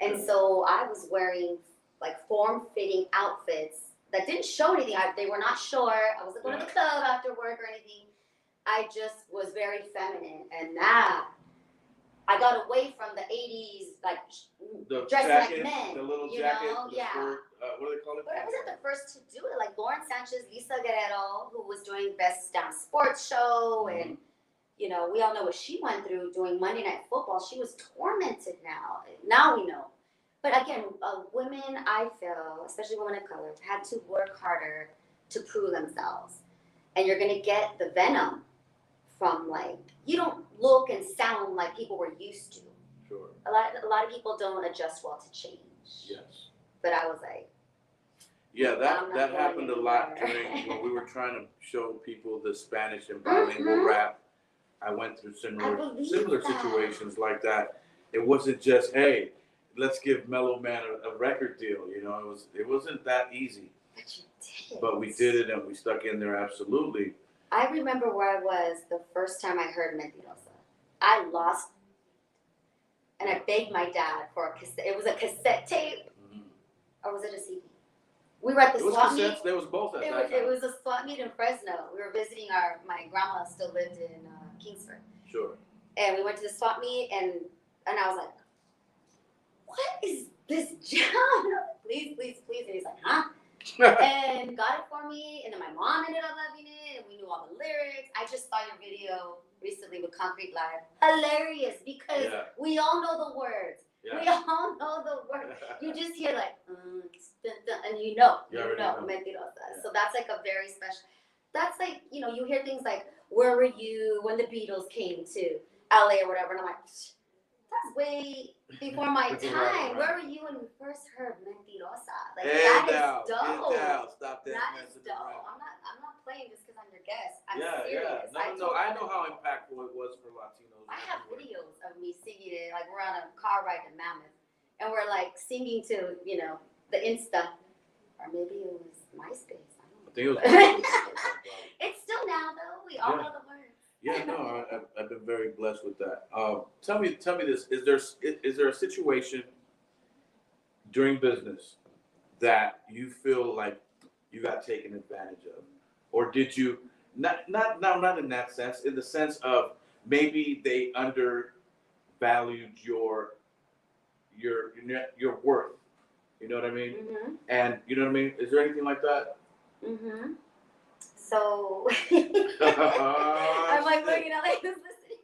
And so I was wearing like form-fitting outfits that didn't show anything. They were not sure. I wasn't going to the club after work or anything. I just was very feminine, and that I got away from the 80s, like the dressing jacket, like men. the little you jacket, know? the Yeah. skirt, what do they call it? But I wasn't the first to do it. Like Lauren Sanchez, Lisa Guerrero, who was doing Best Damn Sports Show, and you know, we all know what she went through doing Monday Night Football. She was tormented now. Now we know. But again, women, I feel, especially women of color, had to work harder to prove themselves. And you're going to get the venom from, like, you don't look and sound like people were used to. Sure. A lot of people don't adjust well to change. Yes. But I was like, yeah, that happened a lot during when we were trying to show people the Spanish and bilingual rap. I went through similar situations like that. It wasn't just, hey, let's give Mellow Man a record deal. You know, it wasn't that easy. But you did. But we did it, and we stuck in there absolutely. I remember where I was the first time I heard Mentirosa. I lost, and I begged my dad for a cassette. It was a cassette tape, or was it a CD? We were at the swap meet. There was both at that time. It was a swap meet in Fresno. We were visiting my grandma still lived in Kingsford. Sure. And we went to the swap meet, and I was like, what is this jam? Please, please, please. And he's like, huh? And got it for me. And then my mom ended up loving it, and we knew all the lyrics. I just saw your video recently with Concrete Live. Hilarious, because we all know the words. Yeah. We all know the words. You just hear like, and you know, Mentirosa. Yeah. So that's like a very special, that's like, you know, you hear things like, where were you when the Beatles came to LA or whatever? And I'm like, that's way before my time. Right. Where were you when you first heard Mentirosa? Like, that is dope. Stop that. That is dope. I'm not playing just because I'm your guest. I'm serious. No, I know how impactful it was for Latinos. I have videos of me singing it. Like, we're on a car ride to Mammoth, and we're like singing to, you know, the Insta, or maybe it was MySpace. I think it was MySpace. It's still now though. We all know the words. Yeah, no, I've been very blessed with that. Tell me this: is there a situation during business that you feel like you got taken advantage of, or did you not in that sense, in the sense of maybe they undervalued your worth? You know what I mean? Mm-hmm. And you know what I mean? Is there anything like that? Mm-hmm. So I'm like looking at like this listening.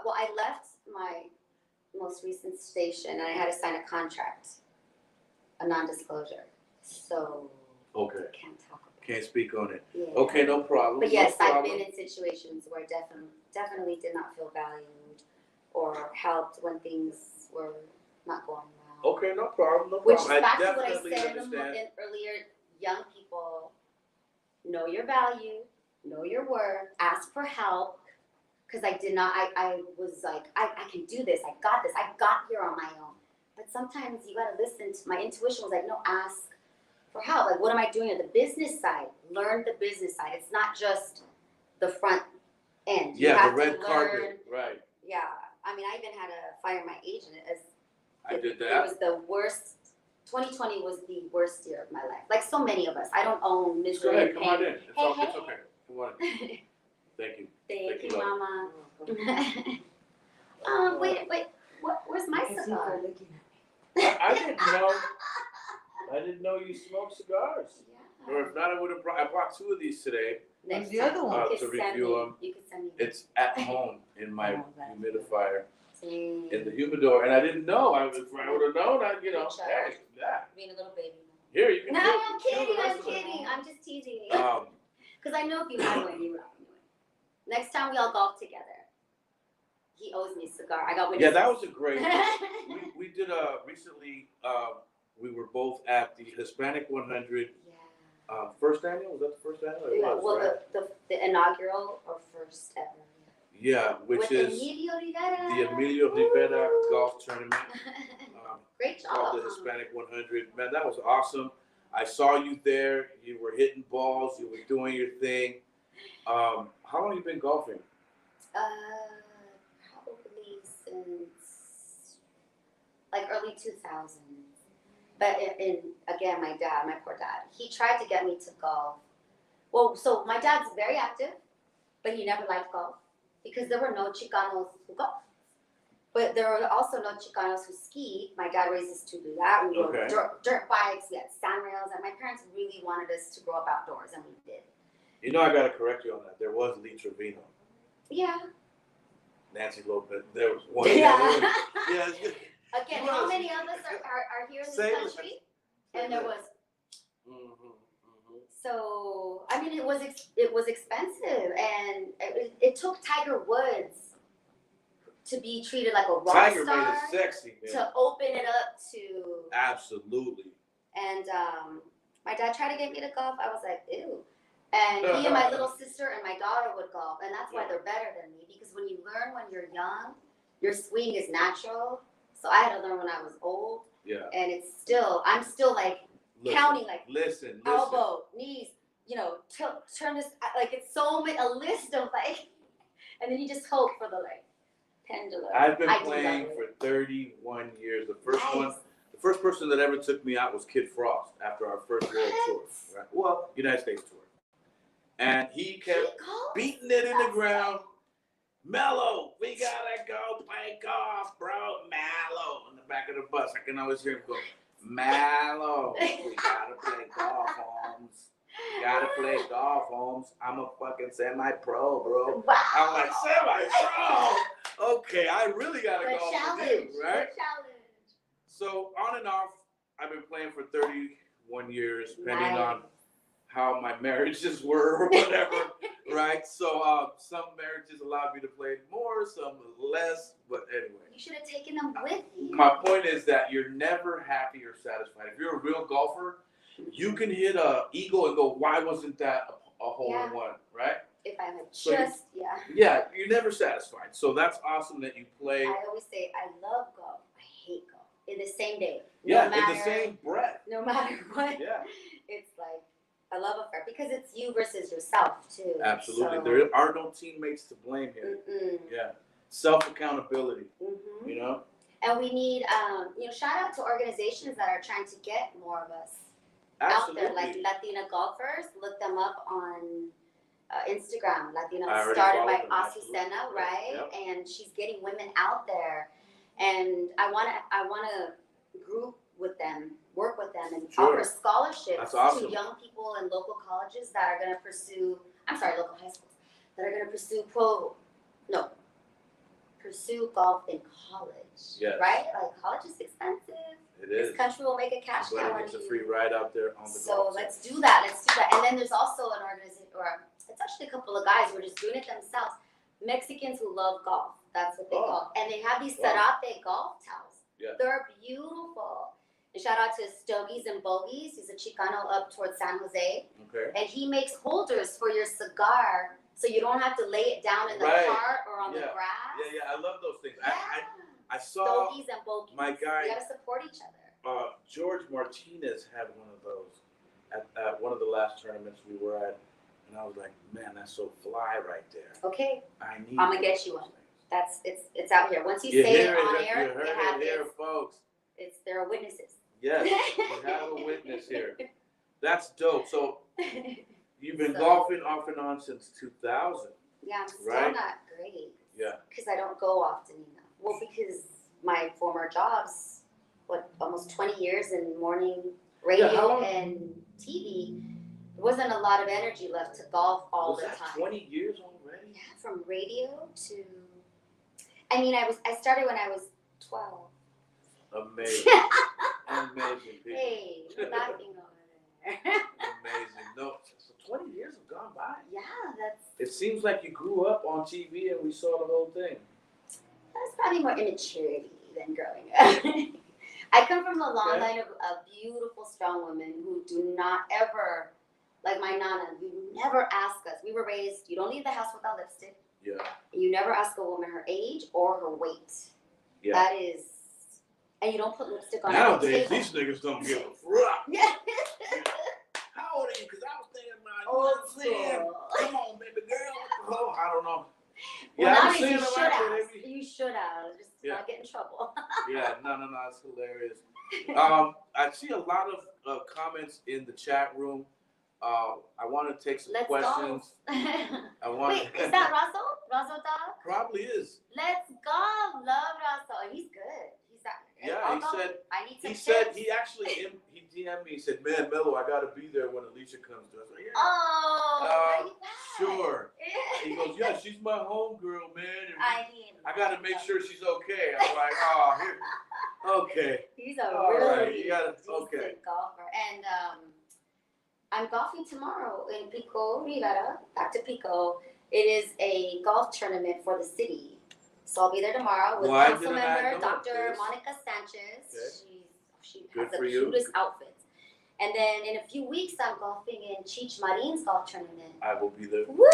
Well, I left my most recent station and I had to sign a contract, a non-disclosure. So can't talk about it. Can't speak on it. Yeah. Okay, no problem. But yes, I've been in situations where I definitely did not feel valued or helped when things were not going well. Okay, no problem. Which is back to what I said earlier. Young people, know your value, know your worth, ask for help. Because I did not, I was like, I can do this, I got this, I got here on my own. But sometimes you gotta listen to, my intuition was like, no, ask for help. Like, what am I doing at the business side? Learn the business side. It's not just the front end. Yeah, the red carpet, right. Yeah, I mean, I even had to fire my agent as I did that. It was the worst. 2020 was the worst year of my life. Like so many of us. I don't own misery. Go ahead, come on in. It's okay. Come on. Thank you. Thank you, Mama. Wait. Where's my cigar? I didn't know you smoked cigars. Yeah. Or if not, I would have I brought two of these today. Next the other one? To review them. You could send me. It's at home in my humidifier. In the humidor, and I didn't know. I would have known. Hey, being a little baby. Here, you can. No, I'm kidding. I'm just teasing you. Because I know if you had one, you would have it. Next time we all golf together, he owes me a cigar. I got witnesses. Yeah, that was a great. we did recently. We were both at the Hispanic 100. Yeah. First annual, was that the first annual? It was, well, right? the inaugural or first ever. Yeah, which with is the Emilio Rivera golf tournament. Great job. Called the Hispanic 100. Man, that was awesome. I saw you there. You were hitting balls. You were doing your thing. How long have you been golfing? Probably since like early 2000s. But again, my dad, my poor dad, he tried to get me to golf. Well, so my dad's very active, but he never liked golf because there were no Chicanos who golf. But there were also no Chicanos who ski. My dad raised us to do that. We rode dirt bikes, we had sand rails, and my parents really wanted us to grow up outdoors, and we did. You know, I got to correct you on that. There was Lee Trevino. Yeah. Nancy Lopez. There was one. Yeah. Yeah. Again, how many of us are here in this country? And there was. So, I mean, it was expensive, and it took Tiger Woods to be treated like a rock Tiger star, made it sexy, man. to open it up to. Absolutely. And my dad tried to get me to golf. I was like, ew. And me and my little sister and my daughter would golf, and that's why they're better than me, because when you learn when you're young, your swing is natural. So I had to learn when I was old. Yeah. And I'm still like counting, like elbow, knees, turn this, like it's a list of like, and then you just hope for the like pendulum. I've been playing for 31 years. The first person that ever took me out was Kid Frost after our first world tour. Right? Well, United States tour. And he kept beating it in the ground. Mellow, we gotta go play golf, bro. Mallow in the back of the bus. I can always hear him go, Mallow, we gotta play golf, Holmes. Gotta play golf, Holmes. I'm a fucking semi-pro, bro. Wow. I'm like, semi-pro? Okay, I really gotta go with you, right? So on and off, I've been playing for 31 years, depending on how my marriages were or whatever, right? So some marriages allowed me to play more, some less, but anyway. You should have taken them with you. My point is that you're never happy or satisfied. If you're a real golfer, you can hit an eagle and go, why wasn't that a hole-in-one, right? If I had Yeah, you're never satisfied. So that's awesome that you play. I always say, I love golf, I hate golf. In the same day. In the same breath. No matter what. Yeah. It's like a love affair because it's you versus yourself too. Absolutely. So. There are no teammates to blame here. Yeah. Self-accountability, And we need, shout out to organizations that are trying to get more of us out there, like Latina golfers. Look them up on Instagram. Latina started by Azucena, right? Yep. And she's getting women out there. And I wanna group with them, work with them, and offer scholarships to young people in local colleges that are gonna pursue. Local high schools that are gonna pursue golf in college. Yes. Right? Like college is expensive. It is. This country will make a cash cow on you. It's a free ride out there on the golf. So let's do that. And then there's also an organization, or it's actually a couple of guys who are just doing it themselves. Mexicans who love golf. That's what they call it. And they have these Zarate golf towels. Yeah. They're beautiful. And shout out to Stogies and Bogies. He's a Chicano up towards San Jose. Okay. And he makes holders for your cigar so you don't have to lay it down in the cart or on the grass. Yeah, I love those things. Yeah. I saw Stogies and Bogies. My guy. We gotta support each other. George Martinez had one of those at one of the last tournaments we were at. And I was like, man, that's so fly right there. Okay. I'm gonna get you one. It's out here. Once you say it on air, you heard it here, folks. There are witnesses. Yes, we have a witness here. That's dope. So you've been golfing off and on since 2000. Yeah, I'm still not great. Yeah. Because I don't go often enough. Well, because my former jobs, almost 20 years in morning radio and TV. There wasn't a lot of energy left to golf all the time. 20 years already? Yeah, from radio to. I started when I was 12. Amazing. Amazing. People. Hey, you're laughing over there. Amazing. No, so 20 years have gone by. Yeah, It seems like you grew up on TV and we saw the whole thing. That's probably more immaturity than growing up. I come from a long line of beautiful, strong women who do not ever. Like my nana, you never ask us. We were raised, you don't leave the house without lipstick. Yeah. You never ask a woman her age or her weight. Yeah. That is, and you don't put lipstick on her table. Nowadays, these niggas don't give a fuck. Yeah. How old are you? Because I was thinking about, come on, baby girl. Oh, I don't know. Well, nowadays you should ask. You should ask. just not get in trouble. Yeah, no, that's hilarious. I see a lot of comments in the chat room. I want to take some questions. Wait, is that Russell? Russell dog? Probably is. Let's go. Love Russell. He's good. He actually he DM'd me. He said, "Man, Mellow, I gotta be there when Alysha comes to us." Like, yeah. Oh, sure. He goes, "Yeah, she's my homegirl, man. And I gotta make sure she's okay." I'm like, "Oh, here, okay." He's a really decent golfer, and I'm golfing tomorrow in Pico, Rivera. Back to Pico. It is a golf tournament for the city. So I'll be there tomorrow with council member Dr. Monica Sanchez. Okay. She has the cutest outfits. And then in a few weeks, I'm golfing in Cheech Marin's golf tournament. I will be there. Woo!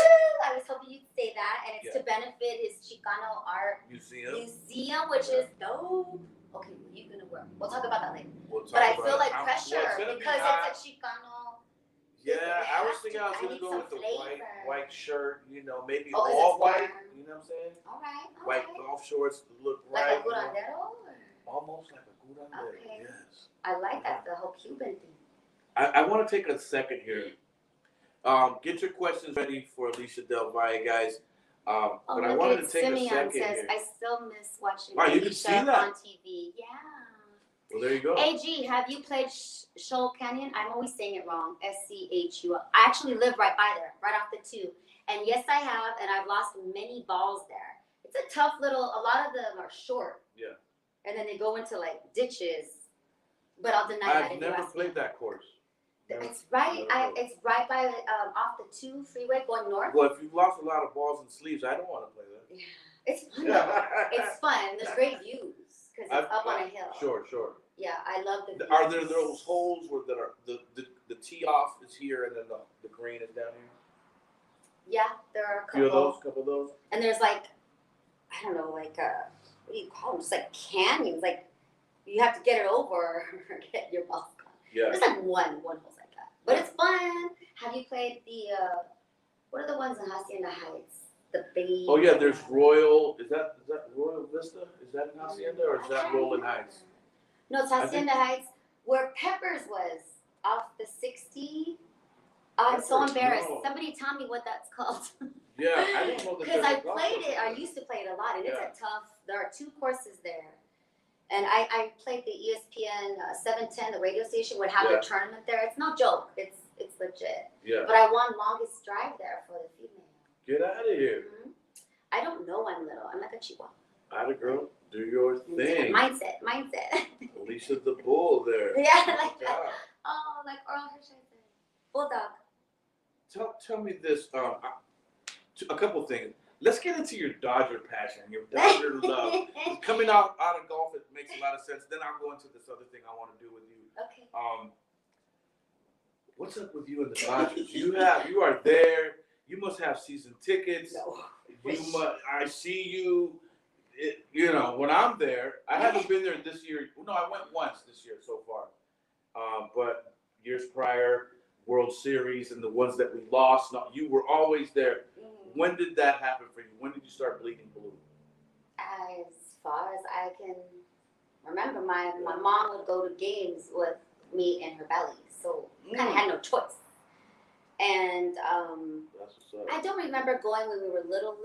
I was hoping you'd say that. And it's to benefit his Chicano Art Museum, which is dope. Okay, what are you going to wear? We'll talk about that later. But I feel like pressure because it's a Chicano. Yeah, I was thinking I was going to go with the white shirt, maybe all white, you know what I'm saying? All right. White golf shorts look right. Like a curandero? Almost like a curandero, yes. I like that, the whole Cuban thing. I want to take a second here. Get your questions ready for Alysha Del Valle, guys. But I wanted to take a second here. I still miss watching Alysha on TV. Yeah. Well, there you go. AG, have you played Shoal Canyon? I'm always saying it wrong. SCHU. I actually live right by there, right off the 2. And yes, I have, and I've lost many balls there. It's a tough a lot of them are short. Yeah. And then they go into like ditches. But I'll deny that. I've never played that course. It's right. It's right by off the 2 freeway going north. Well, if you've lost a lot of balls and sleeves, I don't want to play that. Yeah, it's fun. Though. It's fun. There's great views because it's up on a hill. Sure. Yeah, I love the views. Are there those holes where the tee off is here and then the green is down here? Yeah, there are a couple of those. And there's like, I don't know, like what do you call them? Just like canyons. Like you have to get it over or get your balls gone. Yeah. There's like one holes like that, but it's fun. Have you played the what are the ones in Hacienda Heights? The big. Oh yeah, there's Royal. Is that Royal Vista? Is that in Hacienda or is that Rolling Heights? No, it's Hacienda Heights, where Peppers was off the 60. I'm so embarrassed. No. Somebody tell me what that's called. Yeah, I don't know. Because I played it. I used to play it a lot, and it's a tough. There are 2 courses there. And I played the ESPN 710, the radio station, would have a tournament there. It's no joke. It's legit. Yeah. But I won longest drive there for the female. Get out of here. Mm-hmm. I don't know I'm little. I'm like a chihuahua. Atta girl, do your thing. Mindset. Alysha the bull there. Yeah, like that. Oh, like Earl Hershiser. Bulldog. Tell me this. A couple things. Let's get into your Dodger passion, your Dodger love. Coming out of golf, it makes a lot of sense. Then I'll go into this other thing I want to do with you. Okay. What's up with you and the Dodgers? You are there. You must have season tickets. No. I see you. When I'm there, I haven't been there this year. No, I went once this year so far. But years prior, World Series and the ones that we lost, you were always there. Mm-hmm. When did that happen for you? When did you start bleeding blue? As far as I can remember, my mom would go to games with me in her belly, so kind of had no choice. And I don't remember going when we were little.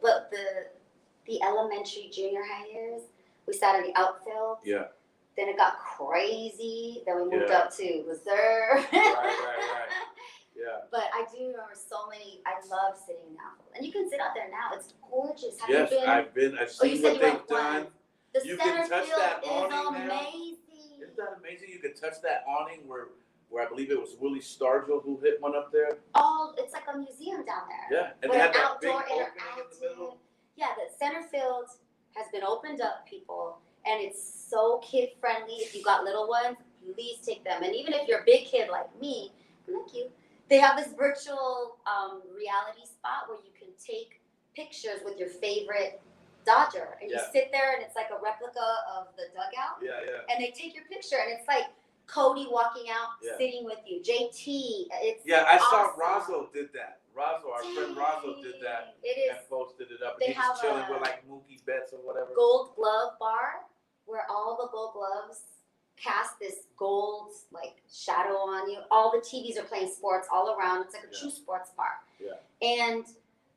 But the elementary, junior high years, we sat in the outfield. Yeah. Then it got crazy. Then we moved up to reserve. Right. Yeah. But I do remember so many. I love sitting in the outfield, and you can sit out there now. It's gorgeous. Have you been? I've been. I've seen what they've done. The you center can touch field that is awning amazing. Now. Isn't that amazing? You can touch that awning where I believe it was Willie Stargell who hit one up there. Oh, it's like a museum down there. Yeah, and with they had an that big outdoor opening in the middle. Yeah, the center field has been opened up, people, and it's so kid friendly. If you got little ones, please take them. And even if you're a big kid like me, like you, they have this virtual reality spot where you can take pictures with your favorite Dodger, and you sit there, and it's like a replica of the dugout. Yeah. And they take your picture, and it's like Cody walking out, sitting with you. JT, it's I awesome. saw Razzo did that. Our friend Razo did that. It is. And posted it up. They And he's have chilling a with like Mookie Betts or whatever. Gold glove bar where all the gold gloves cast this gold like shadow on you. All the TVs are playing sports all around. It's like a true sports bar. Yeah. And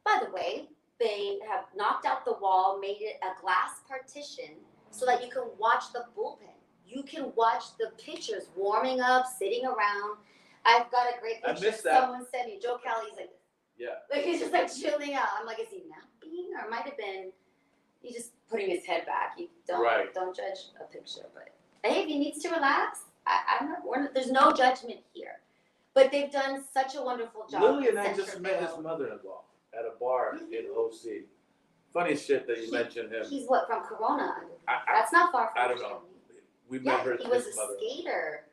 by the way, they have knocked out the wall, made it a glass partition so that you can watch the bullpen. You can watch the pitchers warming up, sitting around. I've got a great picture. Someone sent me. Joe Kelly's like this. Yeah. Like he's just like chilling out. I'm like, is he napping? Or it might have been he's just putting his head back. You don't judge a picture, but hey, if he needs to relax, I'm not. There's no judgment here. But they've done such a wonderful job. Lily and I just met his mother-in-law at a bar in OC. Funny shit that you mentioned him. He's what, from Corona? That's not far from. I don't know. We met her. He was a skater.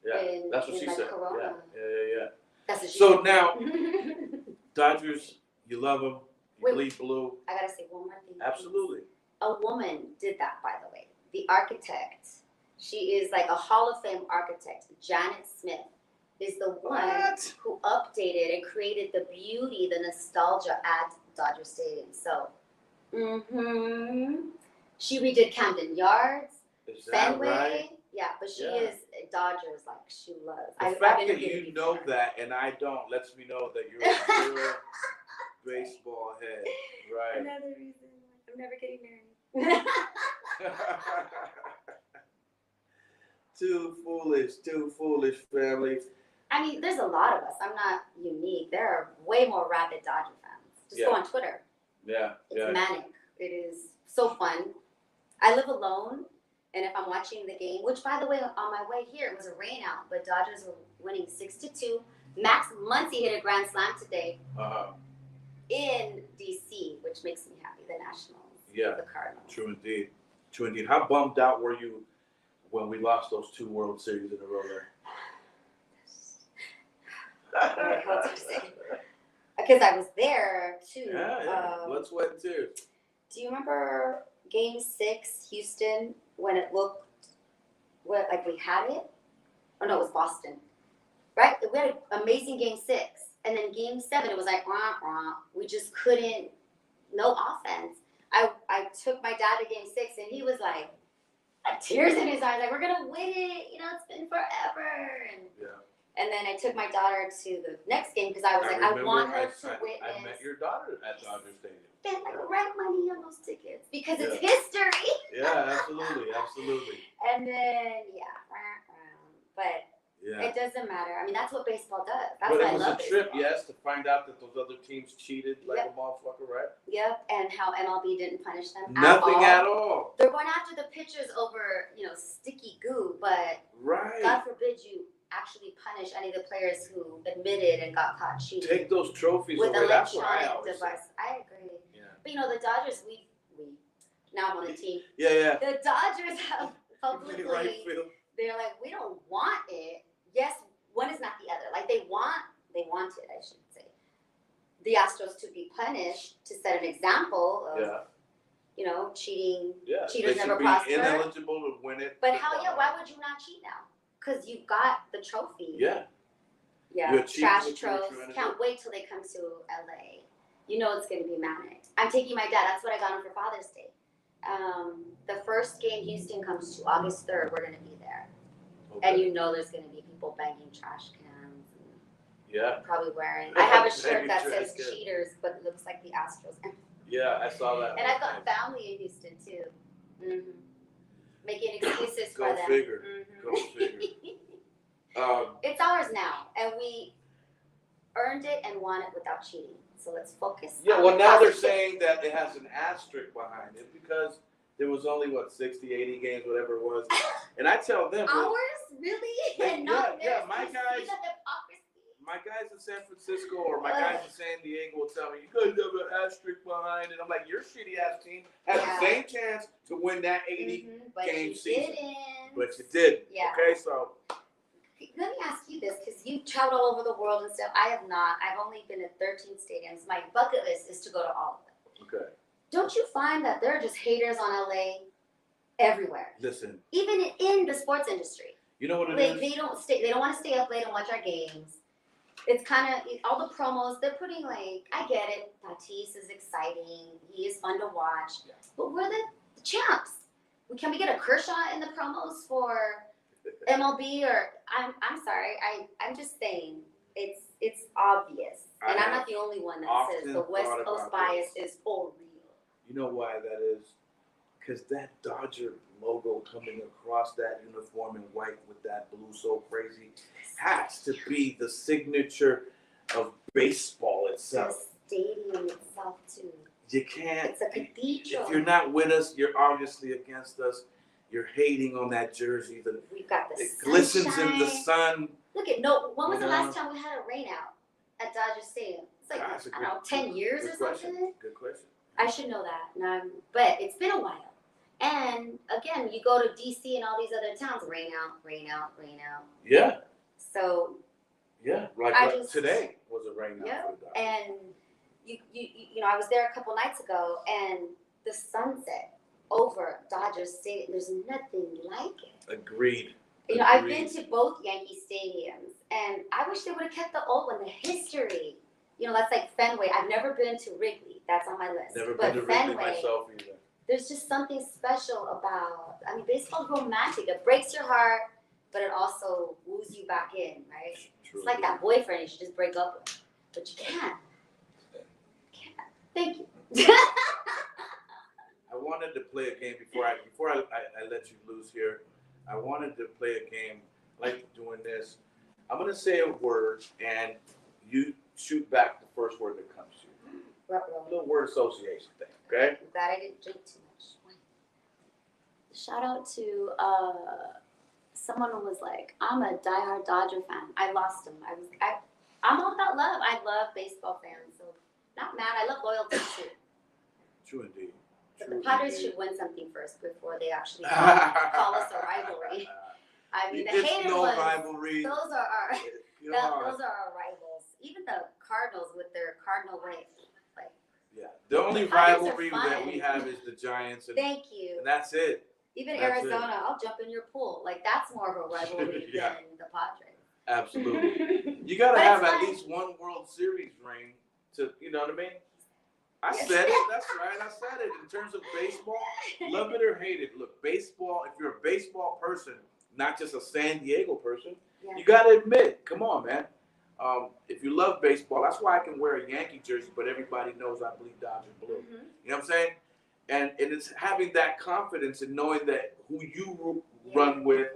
Yeah, that's what she said. Corona. Yeah. That's what she so said. Now, Dodgers, you love them. You bleed blue. I gotta say one more thing. Absolutely. A woman did that, by the way. The architect. She is like a Hall of Fame architect. Janet Smith is the one who updated and created the beauty, the nostalgia at Dodger Stadium. So, she redid Camden Yards, Fenway. Right? Yeah, but she is Dodgers like she loves. The fact that you know that and I don't lets me know that you're a real baseball head, right? Another reason I'm never getting married. Too foolish, family. I mean, there's a lot of us. I'm not unique. There are way more rabid Dodger fans. Just go on Twitter. Yeah. It's manic. It is so fun. I live alone, and if I'm watching the game, which by the way, on my way here, it was a rain out, but Dodgers were winning 6-2. Max Muncy hit a grand slam today in DC, which makes me happy. The Nationals. Yeah. The Cardinals. True indeed. How bummed out were you when we lost those 2 World Series in a row there? Because I was there too. Yeah. Let's wait too. Do you remember Game 6, Houston, when it looked like we had it? Oh no, it was Boston. Right? We had an amazing Game 6. And then Game 7, it was like, we just couldn't, no offense. I took my dad to Game 6 and he was like tears in his eyes, like, we're gonna win it, it's been forever. And then I took my daughter to the next game because I was I want her to witness. I met your daughter at Dodger Stadium. Spent like red money on those tickets because it's history. Yeah, absolutely. And then but it doesn't matter. I mean, that's what baseball does. That's why I love it was a trip, to find out that those other teams cheated like a motherfucker, right? Yep, and how MLB didn't punish them Nothing at all. They're going after the pitchers over, sticky goo, but God forbid you actually punish any of the players who admitted and got caught cheating. Take those trophies with away. electronic device. I agree. Yeah. But the Dodgers, we now I'm on the team. Yeah. The Dodgers have publicly, they're like, we don't want it. Yes, one is not the other. Like they wanted, I should say, the Astros to be punished to set an example of, cheating. Yeah. Cheaters never prosper. They should be ineligible to win it. But why would you not cheat now? Because you got the trophy. Yeah. Yeah. Trash trophies. Can't wait till they come to LA. It's going to be manic. I'm taking my dad. That's what I got him for Father's Day. The first game Houston comes to August 3rd. We're going to be there. Okay. And there's going to be people banging trash cans. And probably wearing. I have a shirt that says cheaters, but it looks like the Astros. Yeah, I saw that. And I've got family in Houston too. Mm-hmm. Making excuses for them. Go figure. It's ours now, and we earned it and won it without cheating. So let's focus. Yeah, well, now they're saying that it has an asterisk behind it because there was only 60, 80 games, whatever it was. And I tell them, ours really, and not theirs. My guys in San Francisco or my guys in San Diego will tell me, you guys have an asterisk behind it. I'm like, your shitty ass team has the same chance to win that 80 game season. But you didn't. Yeah. Okay, so. Let me ask you this, because you traveled all over the world and stuff. I have not. I've only been at 13 stadiums. My bucket list is to go to all of them. Okay. Don't you find that there are just haters on LA everywhere? Listen. Even in the sports industry. You know what it is? They don't want to stay up late and watch our games. it's kind of all the promos. They're putting like, I get it. Tatis is exciting. He is fun to watch. But we're the champs. Can we get a Kershaw in the promos for MLB? Or I'm sorry. I'm just saying it's obvious, and I'm not the only one that says the West Coast bias is for real. You know why that is? Because that Dodger logo coming across that uniform in white with that blue so crazy has to be the signature of baseball itself. The stadium itself too. You can't. It's a cathedral. If you're not with us, you're obviously against us. You're hating on that jersey. We've got the it glistens in the sun. Look at when was the last time we had a rain out at Dodger Stadium? It's like, I don't know, 10 years or something? Good question. I should know that. But it's been a while. And again, you go to DC and all these other towns, rain out, rain out, rain out. Yeah. So. Yeah, like today was a rain out. Yeah, for the Dodgers. and you know, I was there a couple nights ago, and the sunset over Dodger Stadium, there's nothing like it. Agreed. You know, I've been to both Yankee stadiums, and I wish they would have kept the old one, the history. You know, that's like Fenway. I've never been to Wrigley. That's on my list. Never but been to Wrigley myself either. There's just something special about, I mean, baseball's romantic. It breaks your heart, but it also woos you back in, right? It's like that boyfriend you should just break up with. But you can't. Thank you. I wanted to play a game before I let you loose here. I wanted to play a game like doing this. I'm going to say a word, and you shoot back the first word that comes to you. A little word association thing, okay? I'm glad I didn't drink too much. Shout out to someone who was like, I'm a diehard Dodger fan. I lost him. I'm all about love. I love baseball fans, so not mad. I love loyalty too. True indeed. But the Padres should win something first before they actually call us a rivalry. I mean, the hated ones. Rivalry. Those are our those are our rivals. Even the Cardinals with their Cardinal way. Like, yeah, the only rivalry that we have is the Giants. And, thank you. And that's it. Even Arizona, I'll jump in your pool. Like, that's more of a rivalry than the Padres. Absolutely. You got to have at least one World Series ring to, you know what I mean? I said it. That's right. I said it. In terms of baseball, love it or hate it. Look, baseball, if you're a baseball person, not just a San Diego person, you got to admit, come on, man. If you love baseball, that's why I can wear a Yankee jersey, but everybody knows I bleed Dodger blue. Mm-hmm. You know what I'm saying? And it's having that confidence in knowing that who you run with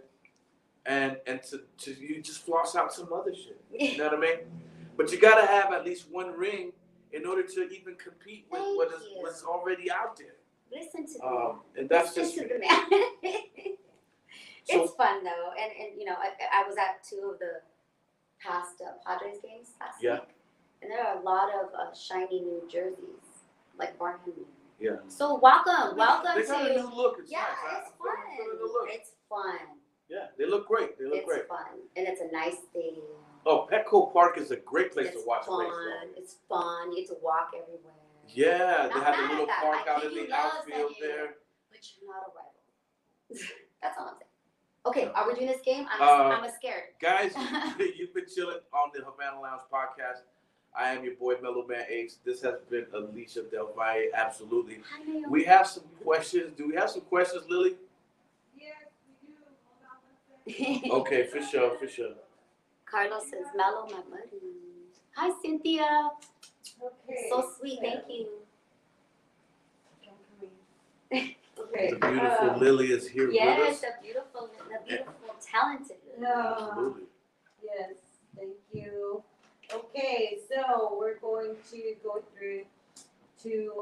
and to you just floss out some other shit. You know what I mean? But you got to have at least one ring in order to even compete with what's already out there. Listen to me. And that's Listen just to the man. It's fun though, and you know, I was at 2 of the past Padres games last week, and there are a lot of shiny new jerseys, like Barn Henry. Yeah. So welcome they got a new look. It's nice. It's fun. It's fun. Yeah, they look great. It's fun, and it's a nice stadium. Oh, Petco Park is a great place to watch baseball. It's fun. You get to walk everywhere. Yeah, they have a little park out in the outfield there. But you're not a rival. That's all I'm saying. Okay, are we doing this game? I'm scared. Guys, you've been chilling on the Havana Lounge podcast. I am your boy, Mellow Man Ace. This has been Alysha Del Valle. Absolutely. Hi, we have some questions. Do we have some questions, Lily? Yes, we do. Hold on. Okay, for sure. Carlos says, Mellow, my buddy. Hi, Cynthia. Okay. So sweet. Thank you. Okay. The beautiful Lily is here with us. Yes, the beautiful, talented Lily. Absolutely. Yes, thank you. Okay, so we're going to go through to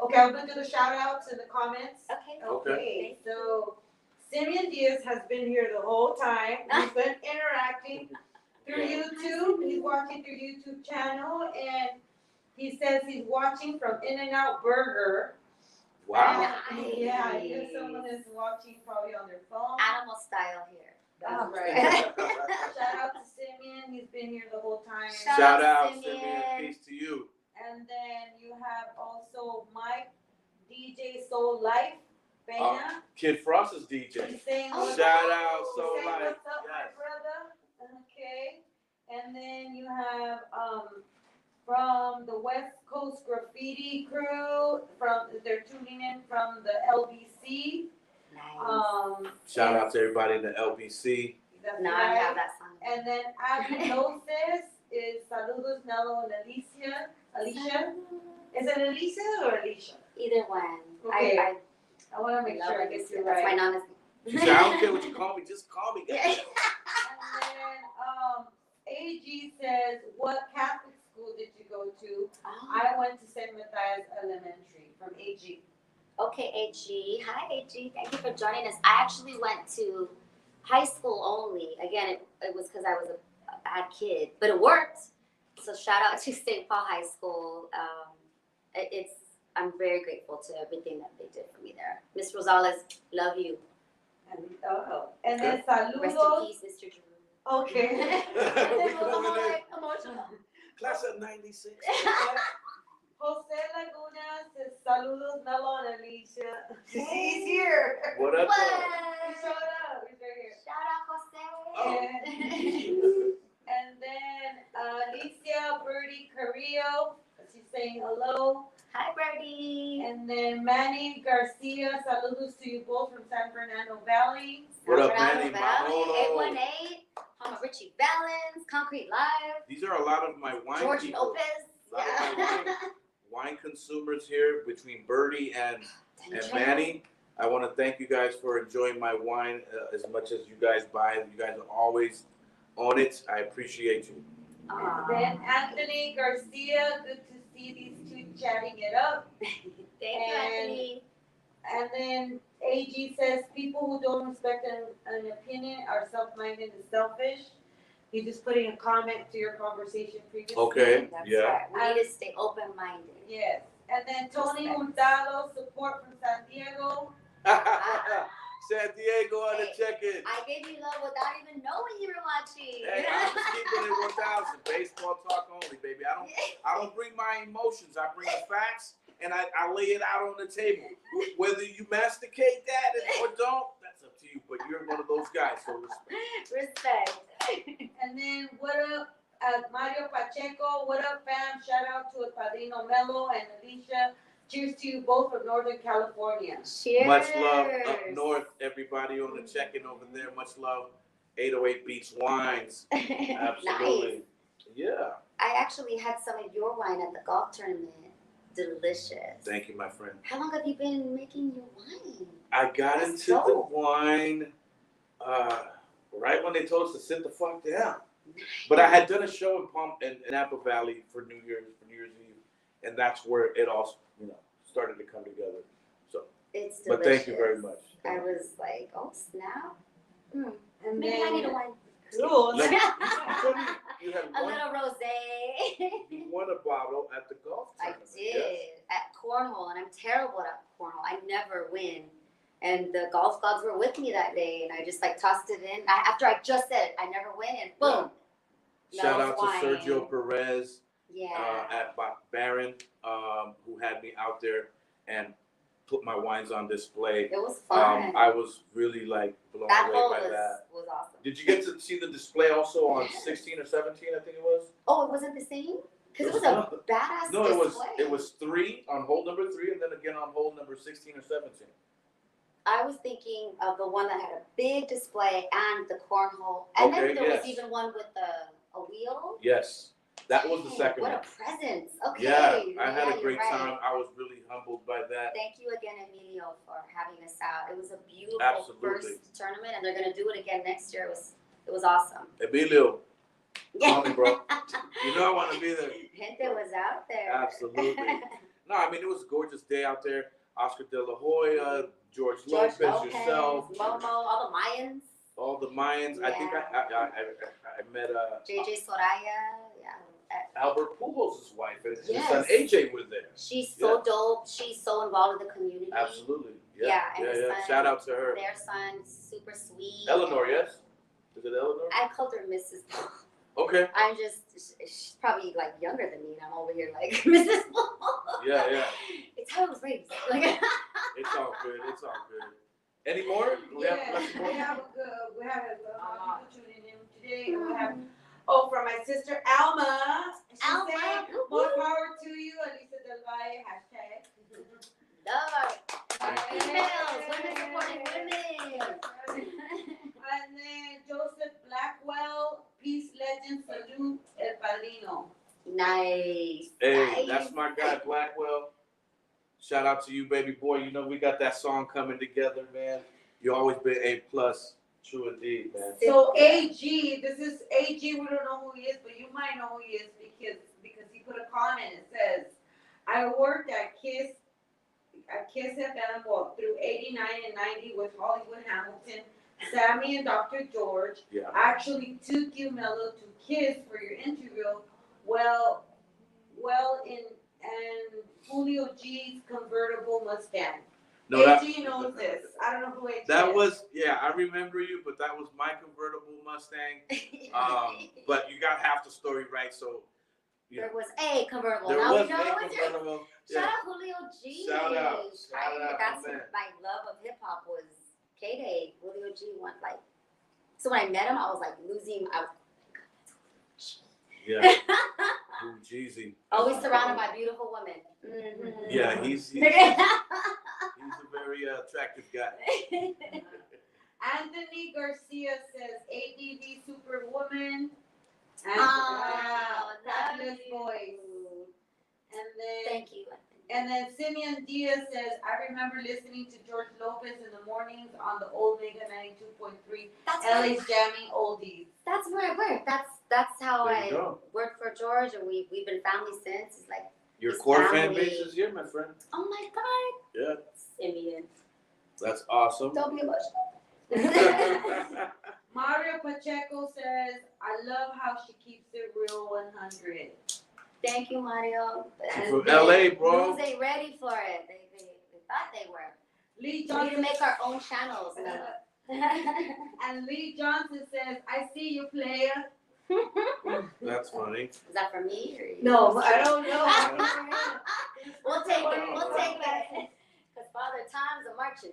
okay, I'm gonna do the shout outs and the comments. Okay. So Simeon Diaz has been here the whole time. He's been interacting through YouTube. He's watching through YouTube channel, and he says he's watching from In-N-Out Burger. Wow. Yeah, I guess someone is watching probably on their phone. Animal style here. That's right. Shout out to Simeon. He's been here the whole time. Shout out, Simeon. Peace to you. And then you have also Mike, DJ Soul Life, Bena. Kid Frost is DJ. He's saying Shout out Soul saying Life. What's up, my brother? Okay. And then you have from the West Coast Graffiti crew, they're tuning in from the LBC. Nice. Shout out to everybody in the LBC. That's Now I right. have that song. And then Abulosis is Saludos Mellow and Alysha. Is it Alysha or Alysha? Either one. Okay. I I want to make love sure I it. get you That's my right. nana's She said, I don't care what you call me, just call me. name. Guys. And then AG says, what Catholic school did you go to? Oh. I went to St. Matthias Elementary from AG. Okay, AG. Hi, AG. Thank you for joining us. I actually went to high school only. Again, it was because I was a bad kid, but it worked. So shout out to St. Paul High School. I'm very grateful to everything that they did for me there. Miss Rosales, love you. And then Rest in Saludos. peace, Mr. Drew. Okay. We I'm going in. like emotional. Class of 96. Jose Laguna says, Saludos Mello and Alysha. He's here. What up, What? though? He showed up. He's right here. Shout out, Jose. And then Alicia Birdie Carrillo, she's saying hello. Hi, Birdie. And then Manny Garcia, saludos to you both from San Fernando Valley. What up, Fernando Manny? Valley, Mahalo. 818, home of Richie Valens, Concrete Live, These are a lot of my wine George people. Lopez. A lot of my wine consumers here between Birdie and Manny. I want to thank you guys for enjoying my wine as much as you guys buy. You guys are always on it. I appreciate you. And then Anthony Garcia, good to see these two chatting it up. Thank you, Anthony. And then AG says, people who don't respect an opinion are self-minded and selfish. He's just putting a comment to your conversation previously. Okay, That's yeah. right. We need to stay open-minded. Yes. And then Tony Respect. Hurtado, support from San Diego. San Diego on the check-in. I gave you love without even knowing you were watching. Hey, I'm just keeping it 1,000. Baseball talk only, baby. I don't bring my emotions. I bring the facts and I lay it out on the table. Whether you masticate that or don't, that's up to you. But you're one of those guys, so respect. Respect. And then what up, Mario Pacheco, what up, fam? Shout out to El Padrino Mello and Alysha. Cheers to you both from Northern California. Cheers. Much love up north, everybody on the check-in over there. Much love. 808 Beach Wines. Absolutely. Nice. Yeah. I actually had some of your wine at the golf tournament. Delicious. Thank you, my friend. How long have you been making your wine? I got That's into dope. the wine right when they told us to sit the fuck down. But I had done a show in Napa Valley for New Year's Eve, and that's where it all started to come together. So, It's delicious. but thank you very much. I was like, oh snap. And Maybe I need a wine. Cool. Let me- you had A one, little rosé. you won a bottle at the golf I tournament. did Yes. at cornhole, and I'm terrible at cornhole. I never win. And the golf gods were with me that day, and I just tossed it in. After I just said I never win, and boom. Shout Mellow out to wine. Sergio Perez Yeah. at Barron, who had me out there and put my wines on display. It was fun. I was really blown that away hole by that. was awesome. Did you get to see the display also on 16 or 17? I think it was. Oh, it wasn't the same? Because it was a badass No, display. it was 3 on hole number 3, and then again on hole number 16 or 17. I was thinking of the one that had a big display and the cornhole, and Okay, then there yes. was even one with a wheel. Yes, that was the Dang, second what one. a presence! Okay, Yeah, I had a you're great right. time. I was really humbled by that. Thank you again, Emilio, for having us out. It was a beautiful Absolutely. first tournament, and they're gonna do it again next year. It was awesome. Emilio, call me, bro. You know I want to be there. Gente was out there. Absolutely. No, I mean, it was a gorgeous day out there. Oscar De La Hoya, George Lopez, yourself, Momo, all the Mayans, all the Mayans. I think I met JJ Soraya, yeah. Albert Pujols' wife, and his Yes. son AJ was there. She's so dope. She's so involved in the community. Absolutely. Yeah, Yeah, and yeah, his yeah. son- Shout out to her. Their son, super sweet. Eleanor, yes? Is it Eleanor? I called her Mrs. Paul. Okay. I'm just, she's probably yonger than me, and I'm over here Mrs. Paul. Yeah. It's how I was raised. It's all good. It's all good. Any more? Do we have Yeah, plenty more? we have a lot of people tuning in today. We have, from my Nice. Hey, Nice. that's my guy, Blackwell. Shout out to you, baby boy. You know we got that song coming together, man. You always been A+. True indeed, man. So AG, this is AG. We don't know who he is, but you might know who he is because he put a comment. It says, "I worked at Kiss FM through '89 and '90 with Hollywood Hamilton, Sammy, and Dr. George. Yeah. I actually took you, Mellow, to Kiss for your interview. Well, and Julio G's convertible Mustang." No, AG knows this. I don't know who AG that is. was, yeah, I remember you, but that was my convertible Mustang. But you got half the story right, so. Yeah. There was a convertible. There Now was we know a it was your. convertible. Shout Yeah. out Julio G. Shout out, That's man. my love of hip hop was K-Day. Julio G went like. So when I met him, I was like losing. I was. Yeah. Ooh, Jeezy. Always surrounded by beautiful women. Mm-hmm. Yeah, he's a very attractive guy. Anthony Garcia says ADV Superwoman. And fabulous voice. And then Thank you. And then Simeon Diaz says, I remember listening to George Lopez in the mornings on the old Mega 92.3. That's LA's jamming oldies. That's where I work. That's how There you I go. work for George, and we've been family since. It's like, Your his core fan family. base is here, my friend. oh my God, Yeah, Simeon, that's awesome. don't be emotional. Mario Pacheco says, I love how she keeps it real 100. Thank you, Mario. She's from LA, bro. Dudes ain't ready for it. They thought they were. Lee We need Johnson to make our own channels now. and Lee Johnson says, I see you, player. That's funny. Is that for me or you? No, I don't know. We'll take it. We'll take it. Because Father Time's a marching.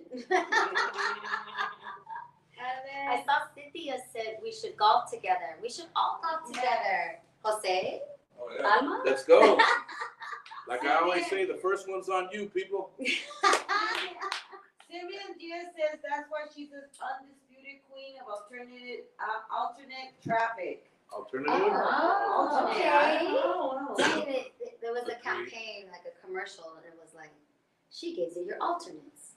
I saw Cynthia said we should golf together. We should all golf together. Jose? Oh, yeah. Alma? Let's go. Like I always say, the first one's on you, people. Simeon Diaz says that's why she's the undisputed queen of alternate traffic. Alternative? Oh, okay. Oh, There was a campaign, like a commercial, and it was like, she gives you your alternates.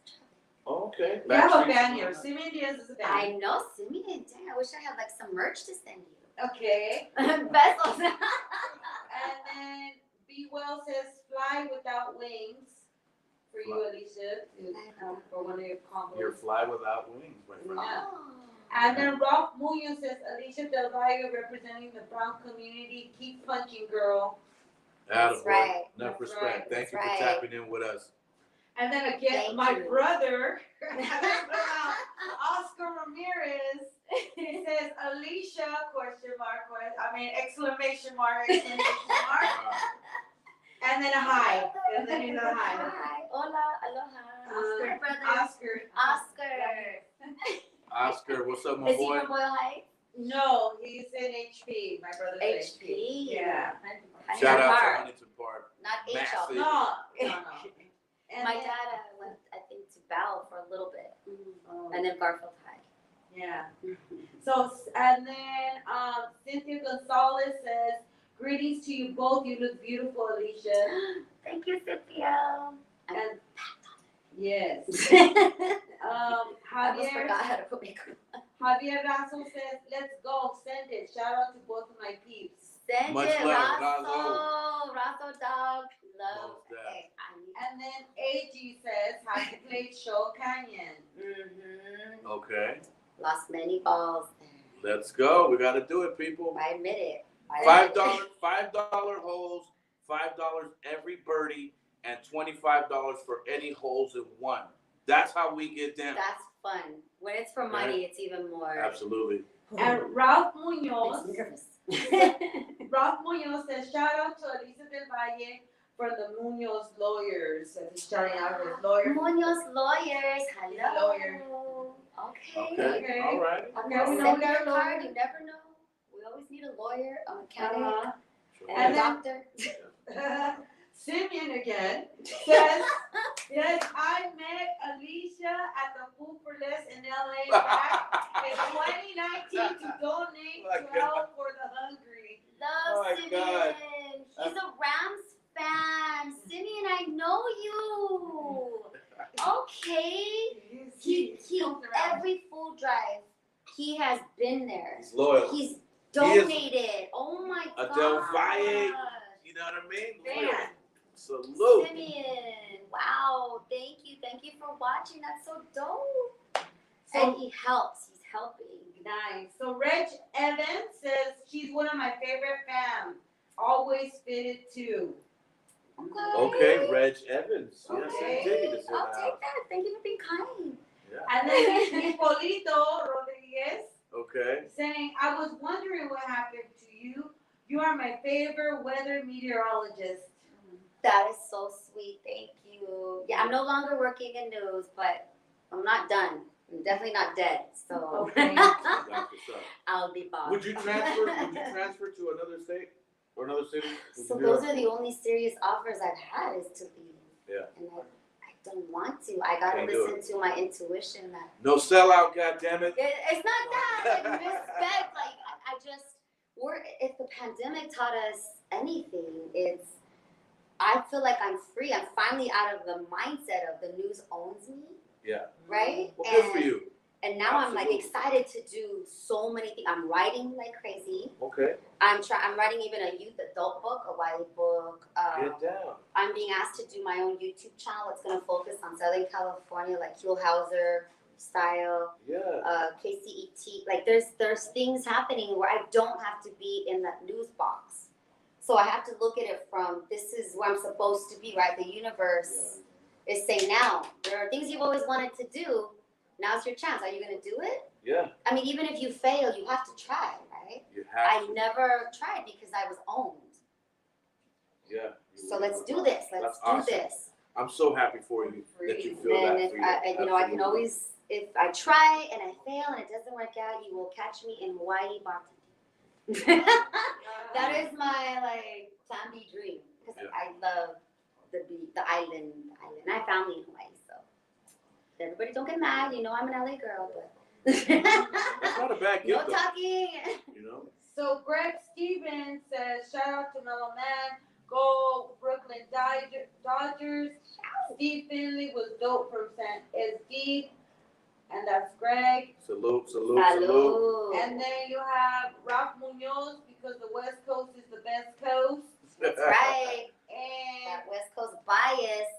Okay. We have a fan here. Simeon Diaz is a fan. I know, Simeon. Dang, I wish I had like some merch to send you. Okay. Bezos. And then Be Well says fly without wings for you, Alysha, for one of your combos. You're fly without wings, my friend. Yeah. Oh. And then Ralph Munoz says Alysha Del Valle representing the brown community. Keep punching, girl. That's Attaboy. right. Enough That's respect. right. Thank you That's for right. tapping in with us. And then again, Thank my you. brother, Oscar Ramirez, he says Alysha, exclamation mark, and then a hi. And then he's a hi. Hi. Hola. Aloha. Oscar, brother. Oscar. Oscar, what's up, my Is he boy? from Boyle Heights? No, he's in HP. My brother's HP. Yeah. Shout out to Park. Huntington Park. Not Massive. HL. No. And My then- dad went, I think, to Bell for a little bit, Oh. and then Garfield High. Yeah. So, and then Cynthia Gonzalez says, greetings to you both. You look beautiful, Alysha. Thank you, Cynthia. And yes. I almost Javier forgot how to put makeup on. Javier Razo says, let's go. Send it. Shout out to both of my peeps. Send Much it, love, Razo dog. Love. Love that. Hey, I need And then AG says, happy played Show Canyon. Mm-hmm. Okay. Lost many balls there. Let's go. We got to do it, people. I admit it. $5 holes, $5 every birdie, and $25 for any holes in one. That's how we get down. That's fun. When it's for money, it's even more. Absolutely. And Ralph Makes Munoz. me nervous. Ralph Munoz says, shout out to Alysha Del Valle for the Munoz lawyers. And he's shouting out his lawyer. Munoz lawyers. Hello. Lawyer. Okay. Okay. All right. Okay, we know Send we got your a lawyer. card. You never know. We always need a lawyer, a mechanic, Uh-huh. and And a then- doctor. Simeon again says, yes, I met Alysha at the Food for Less in LA back in 2019 to donate Oh my 12 for the hungry. Love Oh my Simeon. God. He's That's Okay. He every food drive, he has been there. He's loyal. He's donated. Oh my God. Del Valle. You know what I mean? Man. Salute. Simeon. Wow. Thank you. Thank you for watching. That's so dope. So, And he helps. He's helping. nice. So Reg Evans says she's one of my favorite fans. Always fitted too. Okay, Reg Evans. Yes, Okay. indeed. I'll take that. Thank you for being kind. Yeah. And then Nicolito Rodriguez Okay. saying, I was wondering what happened to you. You are my favorite weather meteorologist. That is so sweet. Thank you. Yeah, I'm no longer working in news, but I'm not done. I'm definitely not dead. So Okay. That's what's up. I'll be boss. Would you transfer to another state or another city? So those are the only serious offers I've had is to leave. Yeah. And I don't want to. I gotta Can't do listen to my intuition. That No sellout, goddammit. it's not that. Like respect. Like I just if the pandemic taught us anything, it's I feel like I'm free. I'm finally out of the mindset of the news owns me. Yeah. Right? Well, good for you. And now I'm Absolutely. like excited to do so many things. I'm writing like crazy. Okay. I'm writing even a youth adult book, a YA book. Get down. I'm being asked to do my own YouTube channel. It's going to focus on Southern California, like Hillhauser style, Yeah. KCET. Like there's things happening where I don't have to be in that news box. So I have to look at it from this is where I'm supposed to be, right? The universe is saying now there are things you've always wanted to do. Now's your chance. Are you going to do it? Yeah. I mean, even if you fail, you have to try, right? You have I to. never tried because I was owned. Yeah. So let's do this. Let's That's do awesome. this. I'm so happy for you that you feel And that if freedom. I can Absolutely. always, if I try and I fail and it doesn't work out, you will catch me in Hawaii bartending. That is my like plan B dream because Yeah. I love the island. I have family in Hawaii, so everybody don't get mad. You know I'm an LA girl, but That's not a bad no gift, though, talking. you know? So Greg Stevens says, shout out to Mellow Man. Go Brooklyn Dodgers. Steve Finley was dope from San SD. And that's Greg. Salute, salute, salute. Salud. And then you have Ralph Munoz because the West Coast is the best coast. That's right. And That West Coast bias.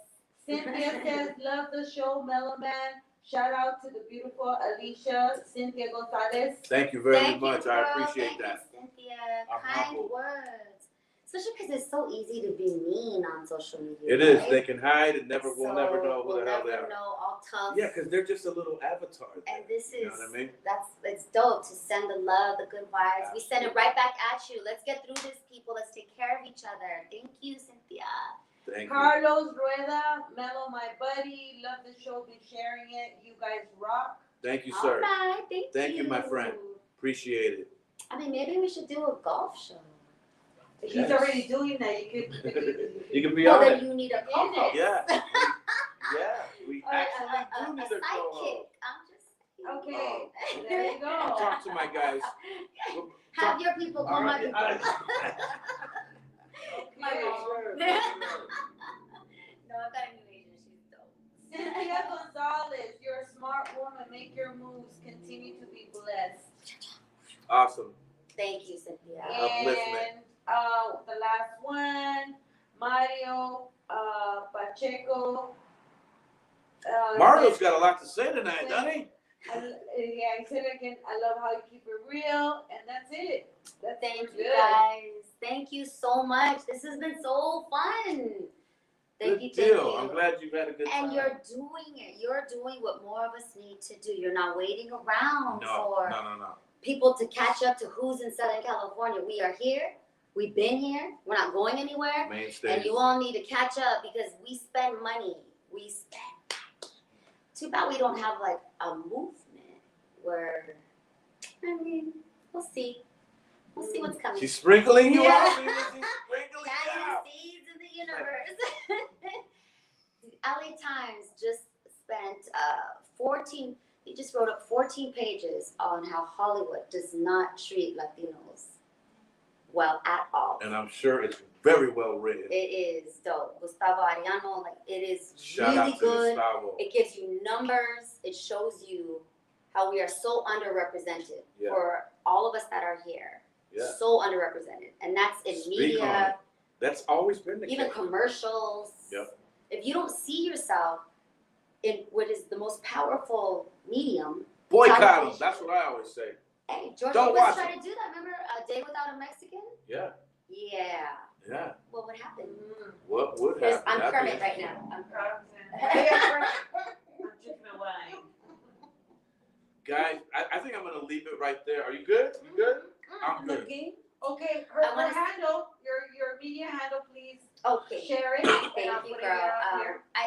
Cynthia says, love the show, Mellow Man. Shout out to the beautiful Alysha Cynthia Gonzalez. Thank you very Thank much. you, I girl. appreciate Thank that. You, Cynthia. I'm kind humbled. words. Especially because it's so easy to be mean on social media. It is. right? They can hide and we'll never know who we'll the hell they never are. know, all tough. Yeah, because they're just a little avatar. And this You is, know what I mean? it's dope to send the love, the good vibes. We send it right back at you. Let's get through this, people. Let's take care of each other. Thank you, Cynthia. Thank you. Carlos Rueda, Mellow, my buddy. Love the show. Been sharing it. You guys rock. Thank you, All sir. right, Thank you, my friend. Appreciate it. I mean, maybe we should do a golf show. He's Yes. already doing that. You could. You can be Well, on then it. you need a co-host. Yeah. Yeah. We Or actually do a need a co-host. sidekick. I'm just Okay. There you go. Talk to my guys. Have your people call my people. My Okay. mom. Sure. No, I've got a new agent. She's dope. Cynthia Gonzalez, you're a smart woman. Make your moves. Continue to be blessed. Awesome. Thank you, Cynthia. Upliftment. And the last one, Mario Pacheco. Mario's got a lot to say tonight, doesn't he? Yeah, he said again, I love how you keep it real, and that's it. That's Thank good. you, guys. Thank you so much. This has been so fun. Thank you, Good thank deal. you. I'm glad you've had a good time. And you're doing it. You're doing what more of us need to do. You're not waiting around for No. people to catch up to who's in Southern California. We are here. We've been here. We're not going anywhere. Main And stage. you all need to catch up because we spend money. We spend money. Too bad we don't have like a movement where, I mean, we'll see. We'll see what's coming. She's sprinkling you Yeah. out, baby. She's sprinkling you Planting out. the seeds in the universe. The LA Times just spent 14, he just wrote up 14 pages on how Hollywood does not treat Latinos well at all. And I'm sure it's very well written. It is dope. Gustavo Ariano, like it is Shout really out to good. Gustavo. It gives you numbers. It shows you how we are so underrepresented for all of us that are here. Yeah. So underrepresented, and that's in media. That's always been the even case. Commercials. Yep. If you don't see yourself in what is the most powerful medium, Boycott them. television. That's what I always say. Hey, George Don't Lopez watch tried it. to do that. Remember A Day Without a Mexican? Yeah. Yeah. Yeah. What would happen? What would Here's, happen? I'm Kermit right now. I'm Guys, I think I'm gonna leave it right there. Are you good? You good? I'm good. Okay, her handle, your media handle, please. Okay. Share it. Thank you, girl.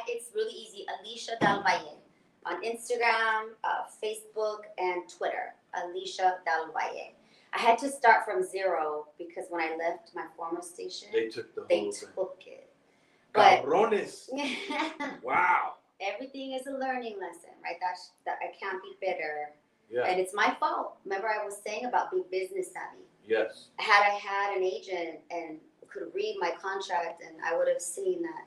It's really easy. Alysha Del Valle on Instagram, Facebook, and Twitter. Alysha Del Valle. I had to start from zero because when I left my former station, They took the they whole thing. took it. But Cabrones. Wow. everything is a learning lesson, right? That I can't be bitter. Yeah. And it's my fault. Remember I was saying about being business savvy. Yes. Had I had an agent and could read my contract, and I would have seen that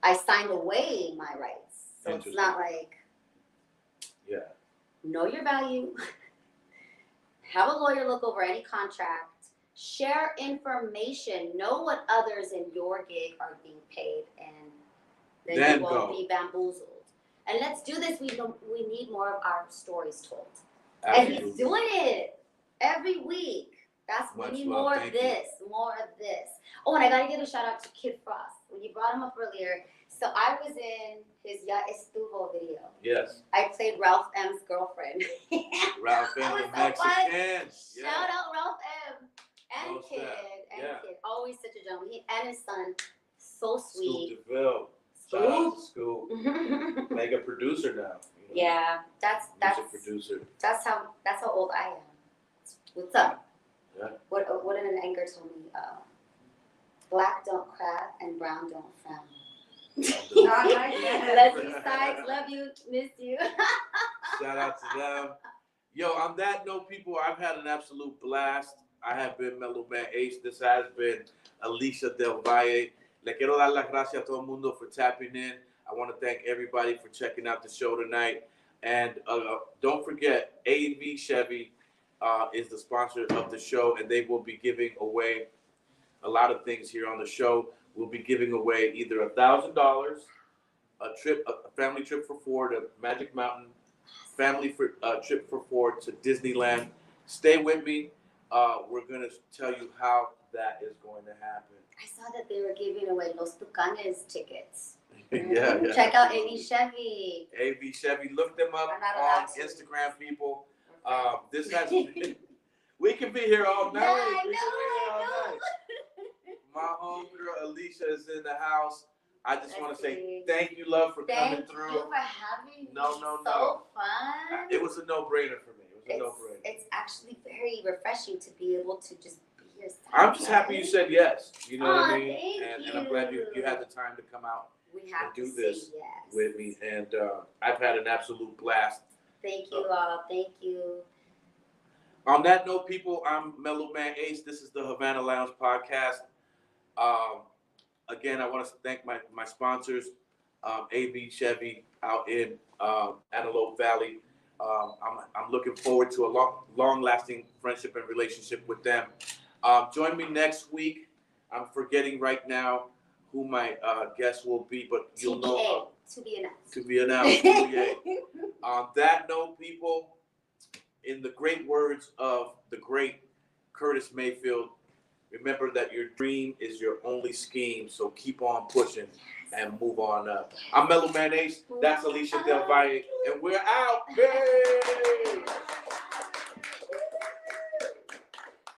I signed away my rights. So it's not like, know your value, have a lawyer look over any contract, share information, know what others in your gig are being paid, and then you won't be bamboozled. And let's do this. We need more of our stories told. Absolutely. And he's doing it every week. We need more of this. Oh, and I gotta give a shout out to Kid Frost. When you brought him up earlier, so I was in his Ya Estuvo video. Yes. I played Ralph M's girlfriend. Ralph M, the Mexican. Shout out Ralph M. And Most Kid. that. And Kid. Always such a gentleman. He and his son, so sweet. Scoop DeVille. Shout out to Scoop. Mega producer now. You know? Yeah, that's producer. That's how old I am. What's up? Yeah. What did an anchor told me? Black don't crack and brown don't frown. Leslie Sykes, love you, miss you. Shout out to them. Yo, on that note, people, I've had an absolute blast. I have been Mellow Man Ace. This has been Alysha Del Valle. Le quiero dar las gracias a todo el mundo for tapping in. I want to thank everybody for checking out the show tonight. And don't forget, AV Chevy is the sponsor of the show, and they will be giving away a lot of things here on the show. We'll be giving away either $1,000, a family trip for four to Magic Mountain, trip for four to Disneyland. Stay with me. We're going to tell you how that is going to happen. I saw that they were giving away Los Tucanes tickets. yeah. Check out AV Chevy. AV Chevy. Look them up on Instagram, people. This has we can be here all night. I know. My homegirl Alysha is in the house. I just want to say thank you, love, for coming through. Thank you for having me. No. So fun. It was a no-brainer for me. It was a no-brainer. It's actually very refreshing to be able to just be here. I'm just happy you said yes. You know what I mean? Thank and I'm glad you had the time to come out and do this with me. And I've had an absolute blast. Thank you all. Thank you. On that note, people, I'm Mellow Man Ace. This is the Havana Lounge podcast. Again, I want to thank my sponsors, AV Chevy out in Antelope Valley. I'm looking forward to a long-lasting friendship and relationship with them. Join me next week. I'm forgetting right now who my guest will be, but you'll know. To be announced. To be announced. On that note, people, in the great words of the great Curtis Mayfield, remember that your dream is your only scheme, so keep on pushing and move on up. I'm Mellow Man Ace. That's Alysha Del Valle, and we're out. Yay!